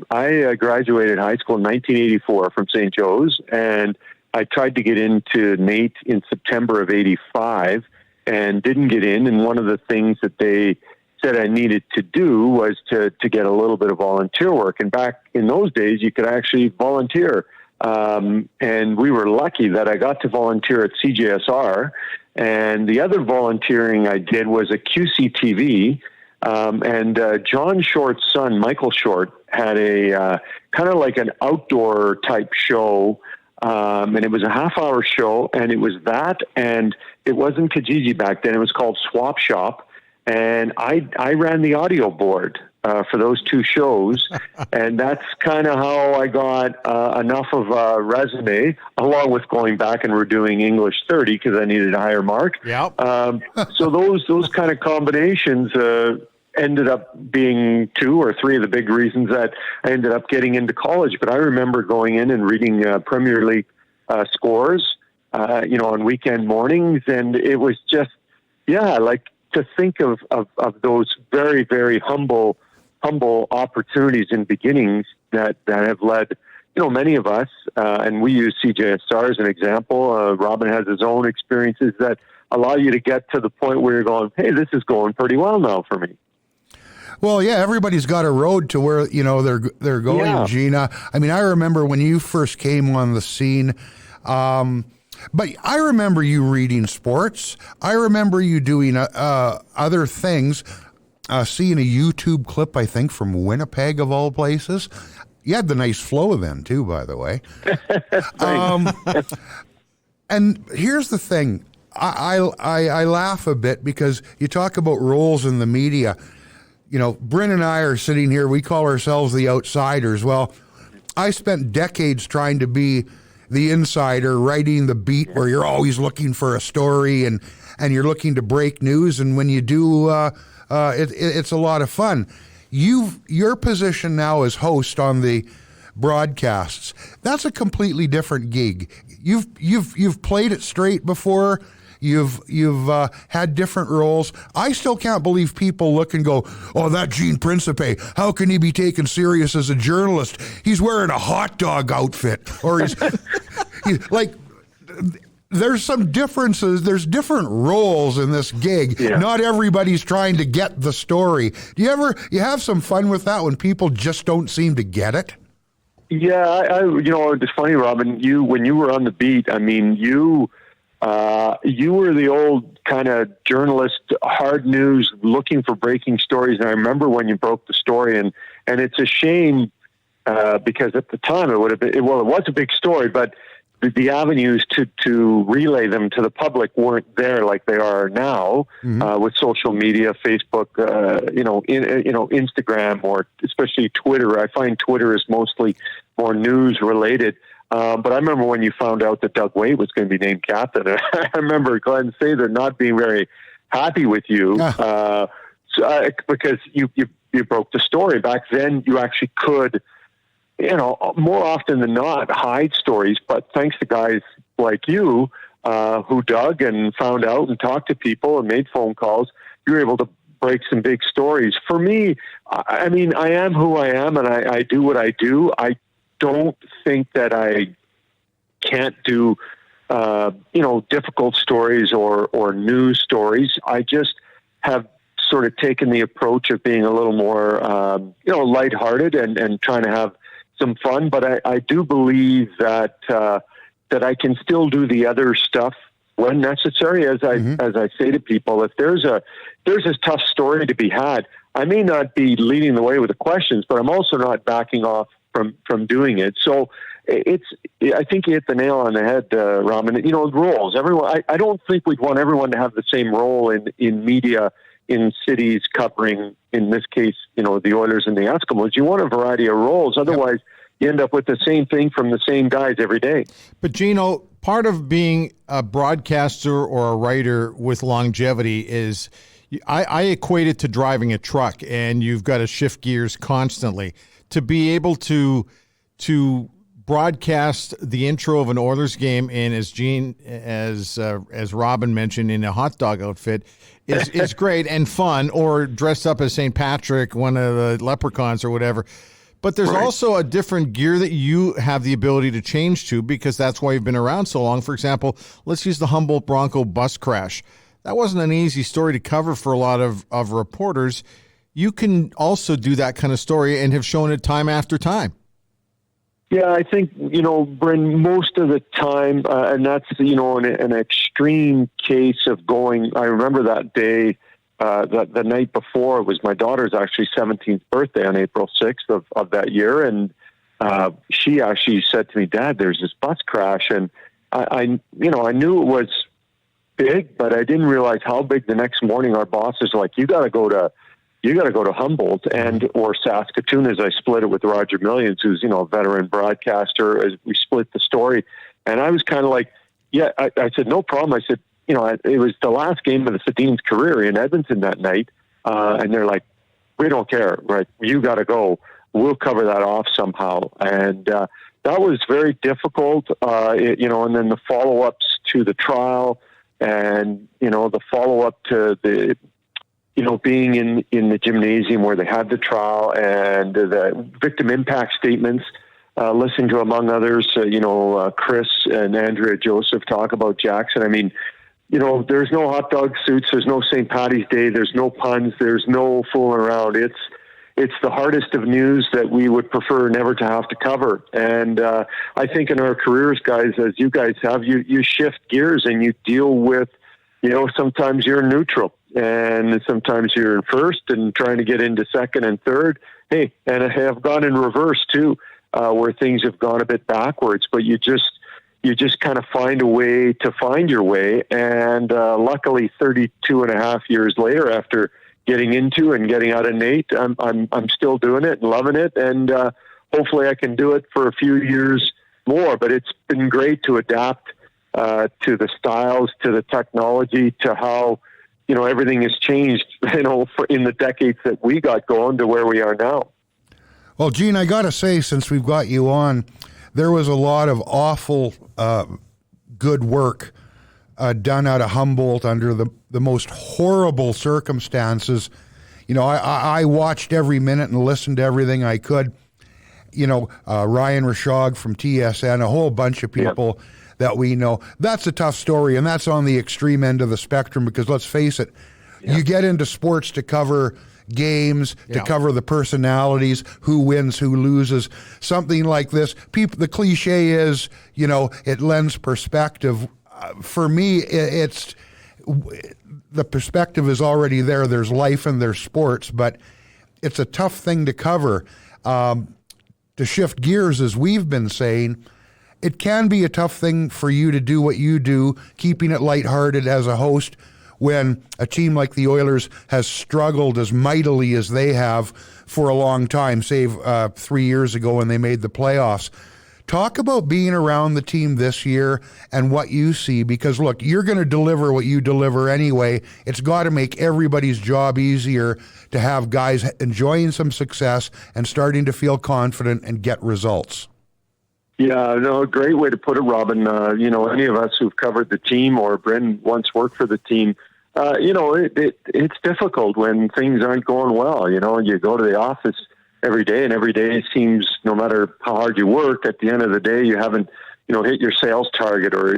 I graduated high school in 1984 from St. Joe's, and I tried to get into NAIT in September of 85 and didn't get in. And one of the things that they said I needed to do was to get a little bit of volunteer work. And back in those days, you could actually volunteer. And we were lucky that I got to volunteer at CJSR. And the other volunteering I did was at QCTV. And John Short's son, Michael Short, had a kind of like an outdoor type show. And it was a half-hour show. And it was that, and it wasn't Kijiji back then. It was called Swap Shop. And I ran the audio board for those two shows, and that's kind of how I got enough of a resume, along with going back and redoing English 30 because I needed a higher mark. Yep. So those kind of combinations ended up being 2 or 3 of the big reasons that I ended up getting into college. But I remember going in and reading Premier League scores, on weekend mornings, and it was just, like, to think of those very, very humble opportunities and beginnings that have led, many of us, and we use CJSR as an example. Robin has his own experiences that allow you to get to the point where you're going, hey, this is going pretty well now for me. Well, yeah, everybody's got a road to where, they're going, Gina. I mean, I remember when you first came on the scene, but I remember you reading sports. I remember you doing other things, seeing a YouTube clip, I think, from Winnipeg, of all places. You had the nice flow then, too, by the way. And here's the thing. I laugh a bit because you talk about roles in the media. Bryn and I are sitting here. We call ourselves the outsiders. Well, I spent decades trying to be the insider, writing the beat where you're always looking for a story and you're looking to break news. And when you do, it's a lot of fun. Your position now as host on the broadcasts, that's a completely different gig. You've played it straight before. You've had different roles. I still can't believe people look and go, "Oh, that Gene Principe, how can he be taken serious as a journalist? He's wearing a hot dog outfit," or he's like. There's some differences. There's different roles in this gig. Yeah. Not everybody's trying to get the story. Do you have some fun with that when people just don't seem to get it? Yeah, it's funny, Robin. When you were on the beat, I mean, you were the old kind of journalist, hard news, looking for breaking stories. And I remember when you broke the story, and it's a shame because at the time it would have been, well, it was a big story, but the avenues to relay them to the public weren't there like they are now, with social media, Facebook, Instagram, or especially Twitter. I find Twitter is mostly more news related. But I remember when you found out that Doug Weight was going to be named captain. I remember Glenn Sather not being very happy with you because you broke the story. Back then, you actually could, more often than not, hide stories. But thanks to guys like you who dug and found out and talked to people and made phone calls, you were able to break some big stories. For me, I mean, I am who I am, and I do what I do. I don't think that I can't do, difficult stories or news stories. I just have sort of taken the approach of being a little more, lighthearted and trying to have some fun. But I do believe that I can still do the other stuff when necessary. As I say to people, if there's a tough story to be had, I may not be leading the way with the questions, but I'm also not backing off from doing it. So I think you hit the nail on the head, Robin. Roles. Everyone. I don't think we'd want everyone to have the same role in media in cities covering, in this case, the Oilers and the Eskimos. You want a variety of roles. Otherwise, you end up with the same thing from the same guys every day. But Gino, part of being a broadcaster or a writer with longevity is I equate it to driving a truck, and you've got to shift gears constantly. To be able to broadcast the intro of an Oilers game in, as Robin mentioned, in a hot dog outfit is great and fun, or dressed up as St. Patrick, one of the leprechauns or whatever. But there's also a different gear that you have the ability to change to, because that's why you've been around so long. For example, let's use the Humboldt Bronco bus crash. That wasn't an easy story to cover for a lot of reporters. You can also do that kind of story and have shown it time after time. Yeah, I think, Bryn, most of the time, and that's, an extreme case of going, I remember that day, the night before, it was my daughter's actually 17th birthday on April 6th of that year. And she actually said to me, "Dad, there's this bus crash." And I knew it was big, but I didn't realize how big. The next morning, our bosses were like, you got to go to Humboldt or Saskatoon, as I split it with Roger Millions, who's, a veteran broadcaster, as we split the story. And I was kind of like, yeah, I said, no problem. I said, it was the last game of the Sedin's career in Edmonton that night. And they're like, we don't care, right? You got to go. We'll cover that off somehow. And that was very difficult, and then the follow-ups to the trial and, the follow-up to the, being in the gymnasium where they had the trial, and the victim impact statements, listening to, among others, Chris and Andrea Joseph talk about Jackson. I mean, there's no hot dog suits, there's no St. Paddy's Day, there's no puns, there's no fooling around. It's the hardest of news that we would prefer never to have to cover. And I think in our careers, guys, as you guys have, you shift gears and you deal with, sometimes you're neutral, and sometimes you're in first and trying to get into second and third. Hey, and I have gone in reverse too, where things have gone a bit backwards, but you just kind of find a way to find your way. And luckily 32 and a half years later, after getting into and getting out of Nate, I'm still doing it and loving it. And hopefully I can do it for a few years more, but it's been great to adapt to the styles, to the technology, to how, everything has changed, in the decades that we got going to where we are now. Well, Gene, I got to say, since we've got you on, there was a lot of awful good work done out of Humboldt under the most horrible circumstances. I watched every minute and listened to everything I could. Ryan Rashog from TSN, a whole bunch of people that we know. That's a tough story, and that's on the extreme end of the spectrum because let's face it, you get into sports to cover games, to cover the personalities, who wins, who loses, something like this. The cliche is, it lends perspective. For me, it's the perspective is already there. There's life and there's sports, but it's a tough thing to cover. To shift gears, as we've been saying, it can be a tough thing for you to do what you do, keeping it lighthearted as a host, when a team like the Oilers has struggled as mightily as they have for a long time, save 3 years ago when they made the playoffs. Talk about being around the team this year and what you see, because, look, you're going to deliver what you deliver anyway. It's got to make everybody's job easier to have guys enjoying some success and starting to feel confident and get results. Yeah, no, great way to put it, Robin. Any of us who've covered the team or Bryn once worked for the team, it's difficult when things aren't going well. You go to the office every day, and every day seems, no matter how hard you work, at the end of the day, you haven't, hit your sales target, or,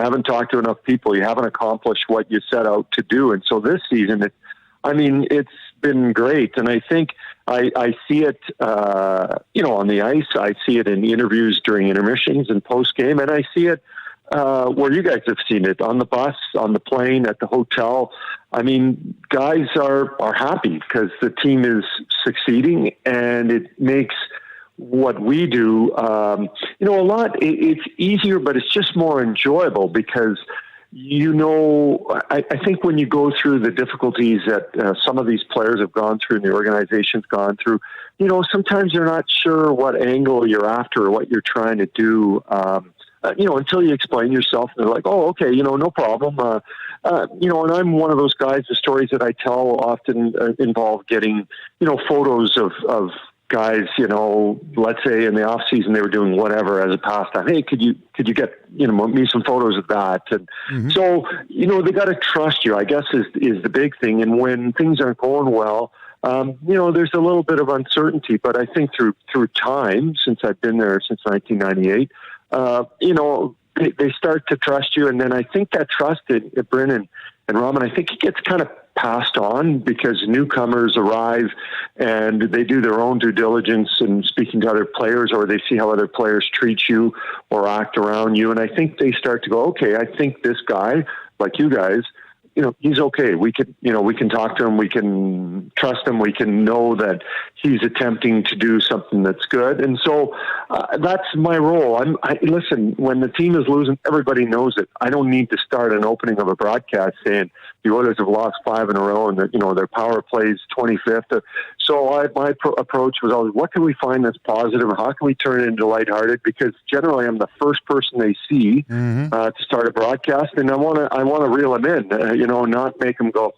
haven't talked to enough people. You haven't accomplished what you set out to do. And so this season, it's been great. And I think I see it, on the ice. I see it in interviews during intermissions and post game. And I see it where you guys have seen it, on the bus, on the plane, at the hotel. Guys are happy because the team is succeeding, and it makes what we do, a lot. It's easier, but it's just more enjoyable because, I think when you go through the difficulties that some of these players have gone through and the organization's gone through, sometimes you're not sure what angle you're after or what you're trying to do. Until you explain yourself, and they're like, oh, okay, no problem. And I'm one of those guys, the stories that I tell often involve getting, photos of guys, let's say in the off season, they were doing whatever as a pastime. Hey, could you get, me some photos of that? And so, they got to trust you, I guess is the big thing. And when things aren't going well, there's a little bit of uncertainty, but I think through time, since I've been there since 1998, they start to trust you. And then I think that trust at Bryn and Robin, I think it gets kind of passed on because newcomers arrive and they do their own due diligence and speaking to other players, or they see how other players treat you or act around you. And I think they start to go, okay, I think this guy, like you guys, he's okay. We can talk to him. We can trust him. We can know that he's attempting to do something that's good. And so that's my role. Listen, when the team is losing, everybody knows it. I don't need to start an opening of a broadcast saying the Oilers have lost 5 in a row and that, their power plays 25th. So my approach was always, what can we find that's positive and how can we turn it into lighthearted? Because generally I'm the first person they see to start a broadcast, and I want to reel them in. Not make them go,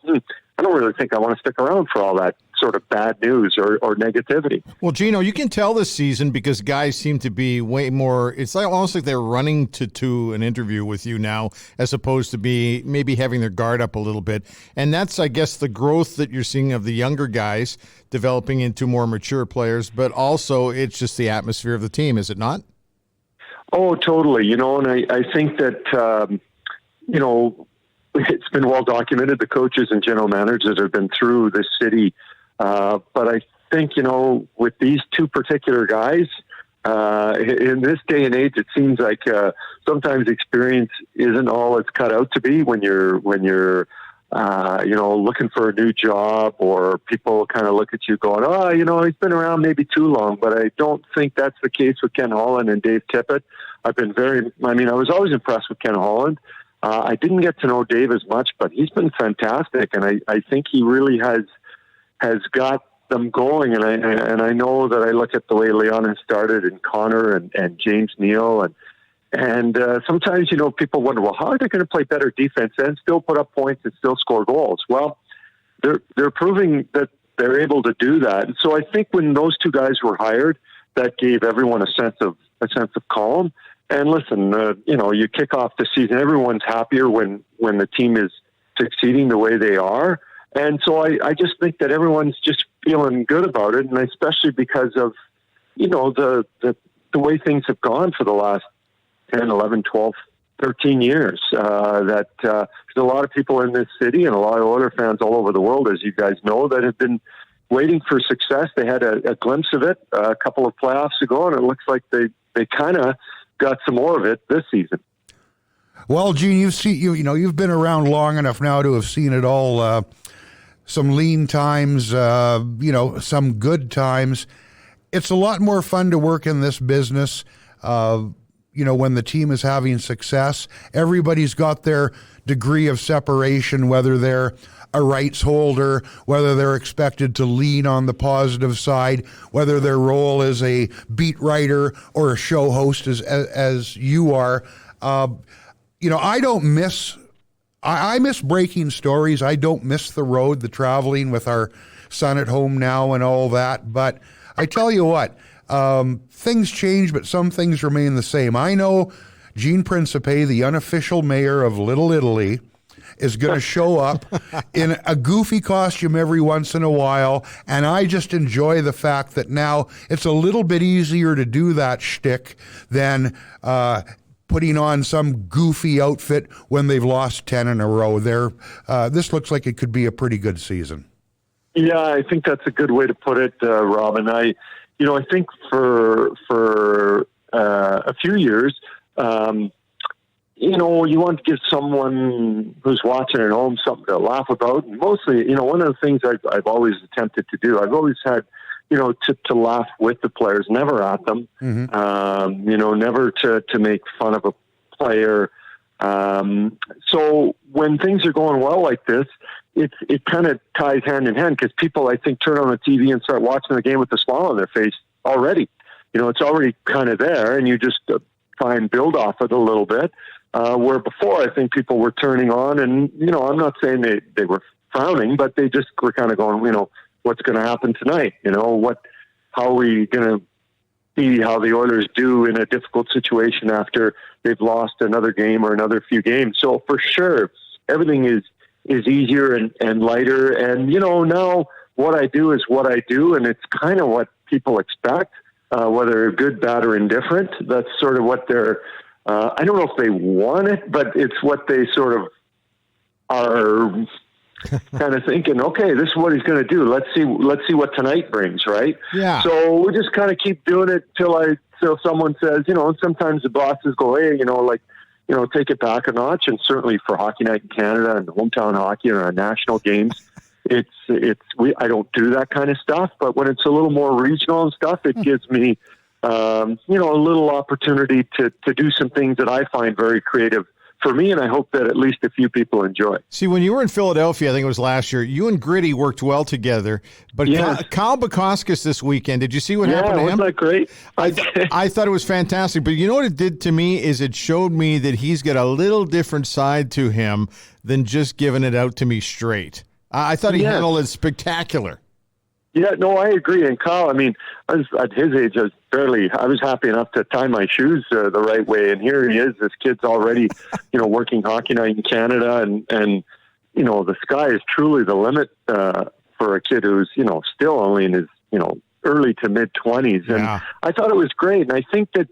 I don't really think I want to stick around for all that sort of bad news or negativity. Well, Gino, you can tell this season because guys seem to be way more, it's like almost like they're running to an interview with you now as opposed to be maybe having their guard up a little bit. And that's, I guess, the growth that you're seeing of the younger guys developing into more mature players, but also it's just the atmosphere of the team, is it not? Oh, totally. And I think that, it's been well documented, the coaches and general managers that have been through this city. But I think, with these two particular guys, in this day and age, it seems like sometimes experience isn't all it's cut out to be when you're looking for a new job, or people kind of look at you going, oh, he's been around maybe too long. But I don't think that's the case with Ken Holland and Dave Tippett. I was always impressed with Ken Holland. I didn't get to know Dave as much, but he's been fantastic, and I think he really has got them going. And I know that I look at the way Leon has started, and Connor and James Neal, and sometimes people wonder, well, how are they going to play better defense and still put up points and still score goals? Well, they're proving that they're able to do that. And so I think when those two guys were hired, that gave everyone a sense of calm. And listen, you kick off the season. Everyone's happier when the team is succeeding the way they are. And so I just think that everyone's just feeling good about it. And especially because of, the way things have gone for the last 10, 11, 12, 13 years, that there's a lot of people in this city and a lot of Oilers fans all over the world, as you guys know, that have been waiting for success. They had a glimpse of it a couple of playoffs ago, and it looks like they kind of got some more of it this season. Well, Gene, you've been around long enough now to have seen it all. Some lean times, some good times. It's a lot more fun to work in this business. When the team is having success, everybody's got their degree of separation, whether they're a rights holder, whether they're expected to lean on the positive side, whether their role as a beat writer or a show host as you are. I don't miss, I miss breaking stories. I don't miss the road, the traveling with our son at home now and all that. But I tell you what, things change, but some things remain the same. I know Gene Principe, the unofficial mayor of Little Italy, is going to show up in a goofy costume every once in a while, and I just enjoy the fact that now it's a little bit easier to do that shtick than putting on some goofy outfit when they've lost 10 in a row. This looks like it could be a pretty good season. Yeah, I think that's a good way to put it, Robin. I think for a few years, you want to give someone who's watching at home something to laugh about. And mostly, one of the things I've always attempted to do, I've always had, to laugh with the players, never at them, never to make fun of a player. So when things are going well like this, it kind of ties hand in hand, because people, I think, turn on the TV and start watching the game with a smile on their face already. It's already kind of there, and you just try and build off it a little bit. Where before, I think people were turning on, and, I'm not saying they were frowning, but they just were kind of going, what's going to happen tonight? How are we going to see how the Oilers do in a difficult situation after they've lost another game or another few games? So for sure, everything is easier and lighter. And, now what I do is what I do, and it's kind of what people expect, whether good, bad, or indifferent. That's sort of what they're, I don't know if they want it, but it's what they sort of are kind of thinking, okay, this is what he's going to do. Let's see what tonight brings, right? Yeah. So we just kind of keep doing it till someone says, and sometimes the bosses go, hey, take it back a notch. And certainly for Hockey Night in Canada and hometown hockey and our national games, I don't do that kind of stuff. But when it's a little more regional and stuff, it gives me, a little opportunity to do some things that I find very creative for me, and I hope that at least a few people enjoy. See, when you were in Philadelphia, I think it was last year, you and Gritty worked well together. But yes. Kyle Bukauskas this weekend, did you see what happened to him? Wasn't that great? I thought it was fantastic. But you know what it did to me is it showed me that he's got a little different side to him than just giving it out to me straight. I thought he handled it spectacular. Yeah, no, I agree. And Kyle, I was at his age, I was happy enough to tie my shoes the right way. And here he is, this kid's already, working Hockey Night in Canada. And the sky is truly the limit for a kid who's, still only in his, early to mid-20s. And I thought it was great. And I think that,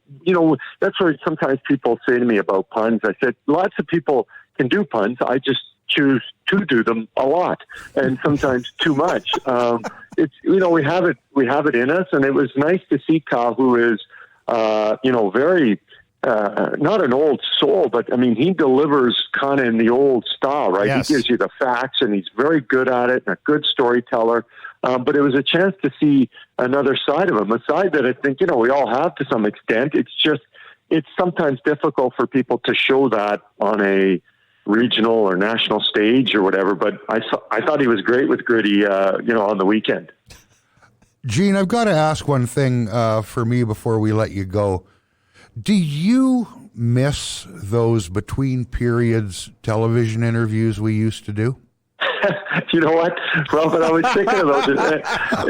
that's where sometimes people say to me about puns. I said, lots of people can do puns. I just choose to do them a lot, and sometimes too much. It's we have it in us, and it was nice to see Kyle, who is very not an old soul, but he delivers kind of in the old style, right? Yes. He gives you the facts, and he's very good at it, and a good storyteller. But it was a chance to see another side of him, a side that I think we all have to some extent. It's sometimes difficult for people to show that on a regional or national stage or whatever, but I thought he was great with Gritty, on the weekend. Gene, I've got to ask one thing for me before we let you go. Do you miss those between periods television interviews we used to do? You know what, Robin? I was thinking of those.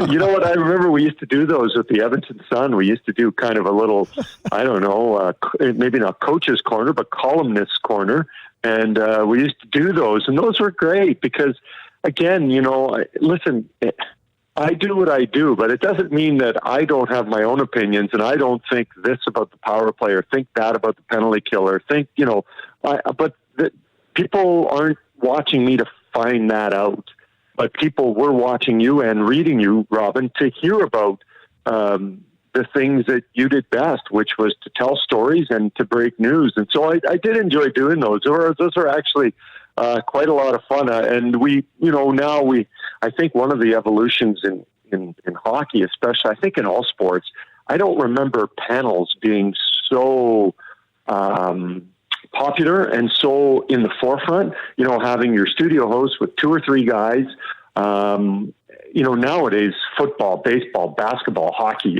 You know what? I remember we used to do those with the Edmonton Sun. We used to do kind of a little, I don't know, maybe not coach's corner, but columnist's corner. And we used to do those. And those were great because, again, listen, I do what I do, but it doesn't mean that I don't have my own opinions and I don't think this about the power play or think that about the penalty killer. But people aren't watching me to find that out. But people were watching you and reading you, Robin, to hear about the things that you did best, which was to tell stories and to break news. And so I did enjoy doing those. Those are actually quite a lot of fun. And I think one of the evolutions in hockey, especially, I think in all sports, I don't remember panels being so popular and so in the forefront, having your studio host with 2 or 3 guys. Nowadays, football, baseball, basketball, hockey,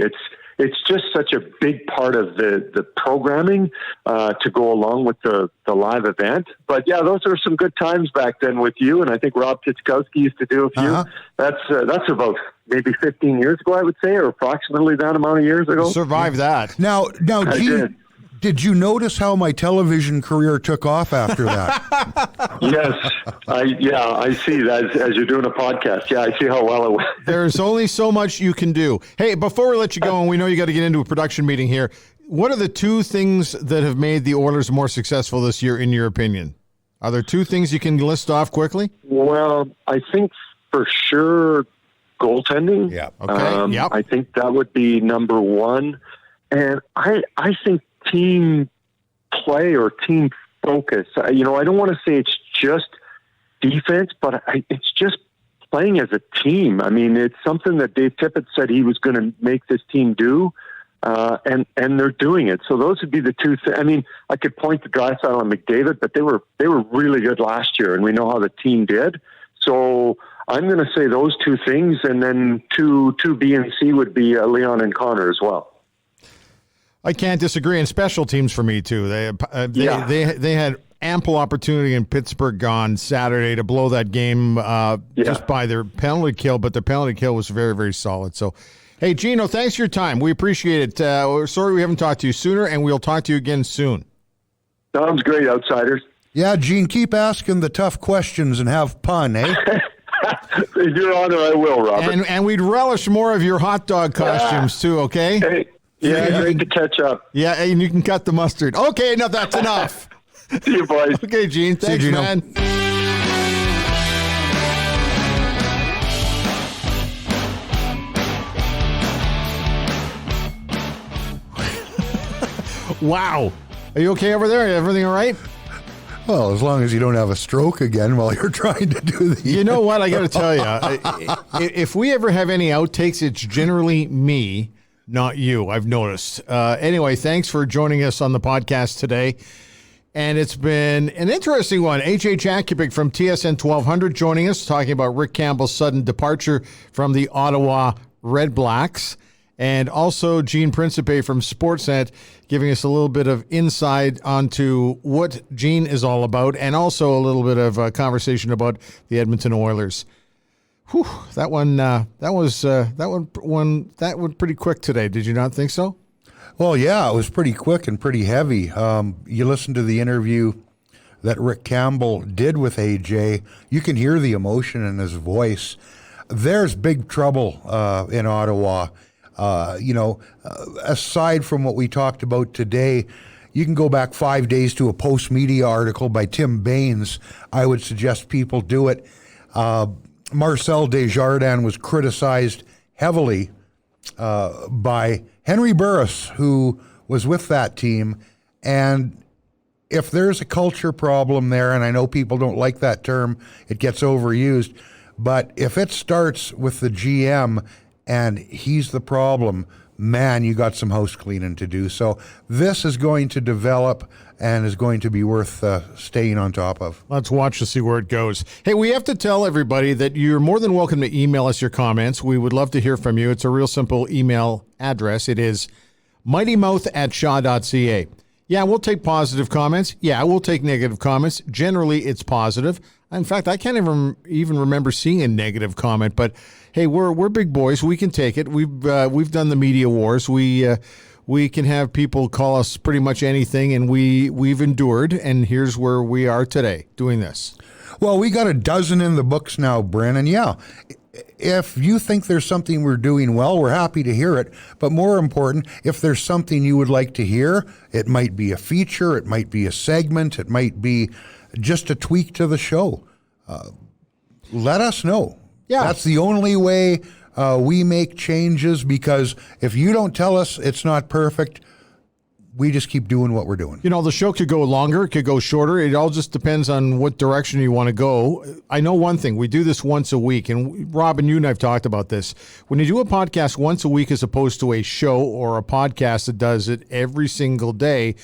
it's just such a big part of the programming to go along with the live event. But yeah, those are some good times back then with you. And I think Rob Tchaikovsky used to do a few. That's about maybe 15 years ago, I would say, or approximately that amount of years ago. Survive that. Now, Gene, did you notice how my television career took off after that? Yes. I see that as you're doing a podcast. Yeah, I see how well it went. There's only so much you can do. Hey, before we let you go, and we know you got to get into a production meeting here, what are the 2 things that have made the Oilers more successful this year, in your opinion? Are there 2 things you can list off quickly? Well, I think for sure goaltending. Yeah. Okay. Yep. I think that would be number 1. And I think team play or team focus. I don't want to say it's just defense, but it's just playing as a team. I mean, it's something that Dave Tippett said he was going to make this team do, and they're doing it. So those would be the 2 things. I mean, I could point to Draisaitl and McDavid, but they were really good last year, and we know how the team did. So I'm going to say those 2 things, and then 2 B and C would be Leon and Connor as well. I can't disagree. And special teams for me too. They had ample opportunity in Pittsburgh on Saturday to blow that game just by their penalty kill, but the penalty kill was very, very solid. So, hey, Gino, thanks for your time. We appreciate it. We're sorry we haven't talked to you sooner, and we'll talk to you again soon. Sounds great, Outsiders. Yeah, Gene, keep asking the tough questions and have fun, eh? Your Honor, I will, Robert. And we'd relish more of your hot dog costumes too, okay? Hey. Yeah, great to catch up. Yeah, and you can cut the mustard. Okay, no, that's enough. See you, boys. Okay, Gene. Thanks, you, man. Wow. Are you okay over there? Everything all right? Well, as long as you don't have a stroke again while you're trying to do the... You know what? I got to tell you, if we ever have any outtakes, it's generally me, not you, I've noticed. Anyway, thanks for joining us on the podcast today. And it's been an interesting one. AJ Jakubec from TSN 1200 joining us, talking about Rick Campbell's sudden departure from the Ottawa REDBLACKS. And also Gene Principe from Sportsnet giving us a little bit of insight onto what Gene is all about, and also a little bit of a conversation about the Edmonton Oilers. Whew, that went pretty quick today. Did you not think so? Well, yeah, it was pretty quick and pretty heavy. You listen to the interview that Rick Campbell did with AJ, you can hear the emotion in his voice. There's big trouble in Ottawa. Aside from what we talked about today, you can go back 5 days to a Post-Media article by Tim Baines. I would suggest people do it. Marcel Desjardins was criticized heavily by Henry Burris, who was with that team. And if there's a culture problem there, and I know people don't like that term, it gets overused, but if it starts with the GM and he's the problem, man, you got some house cleaning to do. So this is going to develop and is going to be worth staying on top of. Let's watch to see where it goes. Hey, we have to tell everybody that you're more than welcome to email us your comments. We would love to hear from you. It's a real simple email address. It is mightymouth@shaw.ca. Yeah, we'll take positive comments. Yeah, we'll take negative comments. Generally, it's positive. In fact, I can't even remember seeing a negative comment. But hey, we're big boys. We can take it. We've done the media wars. We can have people call us pretty much anything, and we've endured. And here's where we are today, doing this. Well, we got a dozen in the books now, Bryn, and yeah, if you think there's something we're doing well, we're happy to hear it. But more important, if there's something you would like to hear, it might be a feature, it might be a segment, it might be just a tweak to the show. Let us know. Yeah. That's the only way we make changes, because if you don't tell us it's not perfect, we just keep doing what we're doing. You know, the show could go longer, it could go shorter. It all just depends on what direction you want to go. I know one thing. We do this once a week, and Robin, you and I have talked about this. When you do a podcast once a week as opposed to a show or a podcast that does it every single day,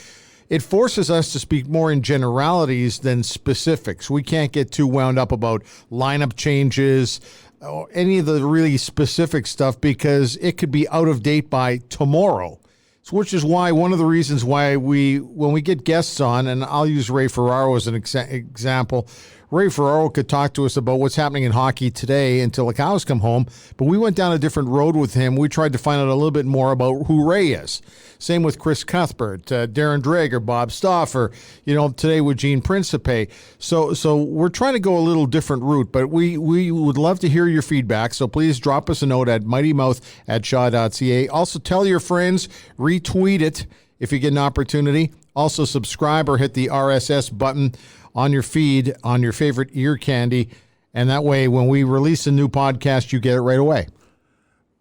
it forces us to speak more in generalities than specifics. We can't get too wound up about lineup changes or any of the really specific stuff, because it could be out of date by tomorrow. So, which is why one of the reasons why when we get guests on, and I'll use Ray Ferraro as an example. Ray Ferraro could talk to us about what's happening in hockey today until the cows come home, but we went down a different road with him. We tried to find out a little bit more about who Ray is. Same with Chris Cuthbert, Darren Drager, Bob Stauffer, today with Gene Principe. So we're trying to go a little different route, but we would love to hear your feedback. So please drop us a note at mightymouth@shaw.ca. Also tell your friends, retweet it if you get an opportunity. Also subscribe or hit the RSS button on your feed, on your favorite ear candy, and that way when we release a new podcast, you get it right away.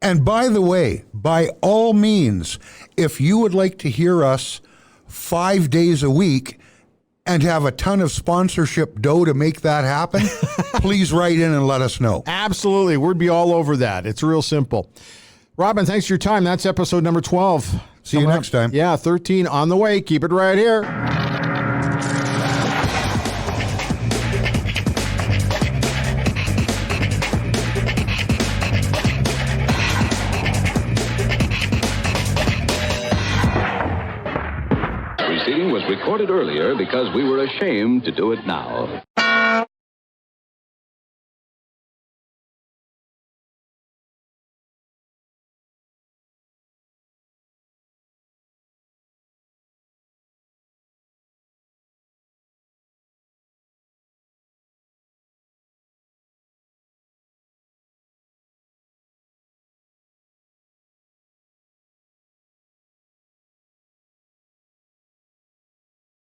And by the way, by all means, if you would like to hear us 5 days a week and have a ton of sponsorship dough to make that happen, please write in and let us know. Absolutely. We'd be all over that. It's real simple. Robin, thanks for your time. That's episode number 12. See you next time. Yeah, 13 on the way. Keep it right here. Was recorded earlier because we were ashamed to do it now.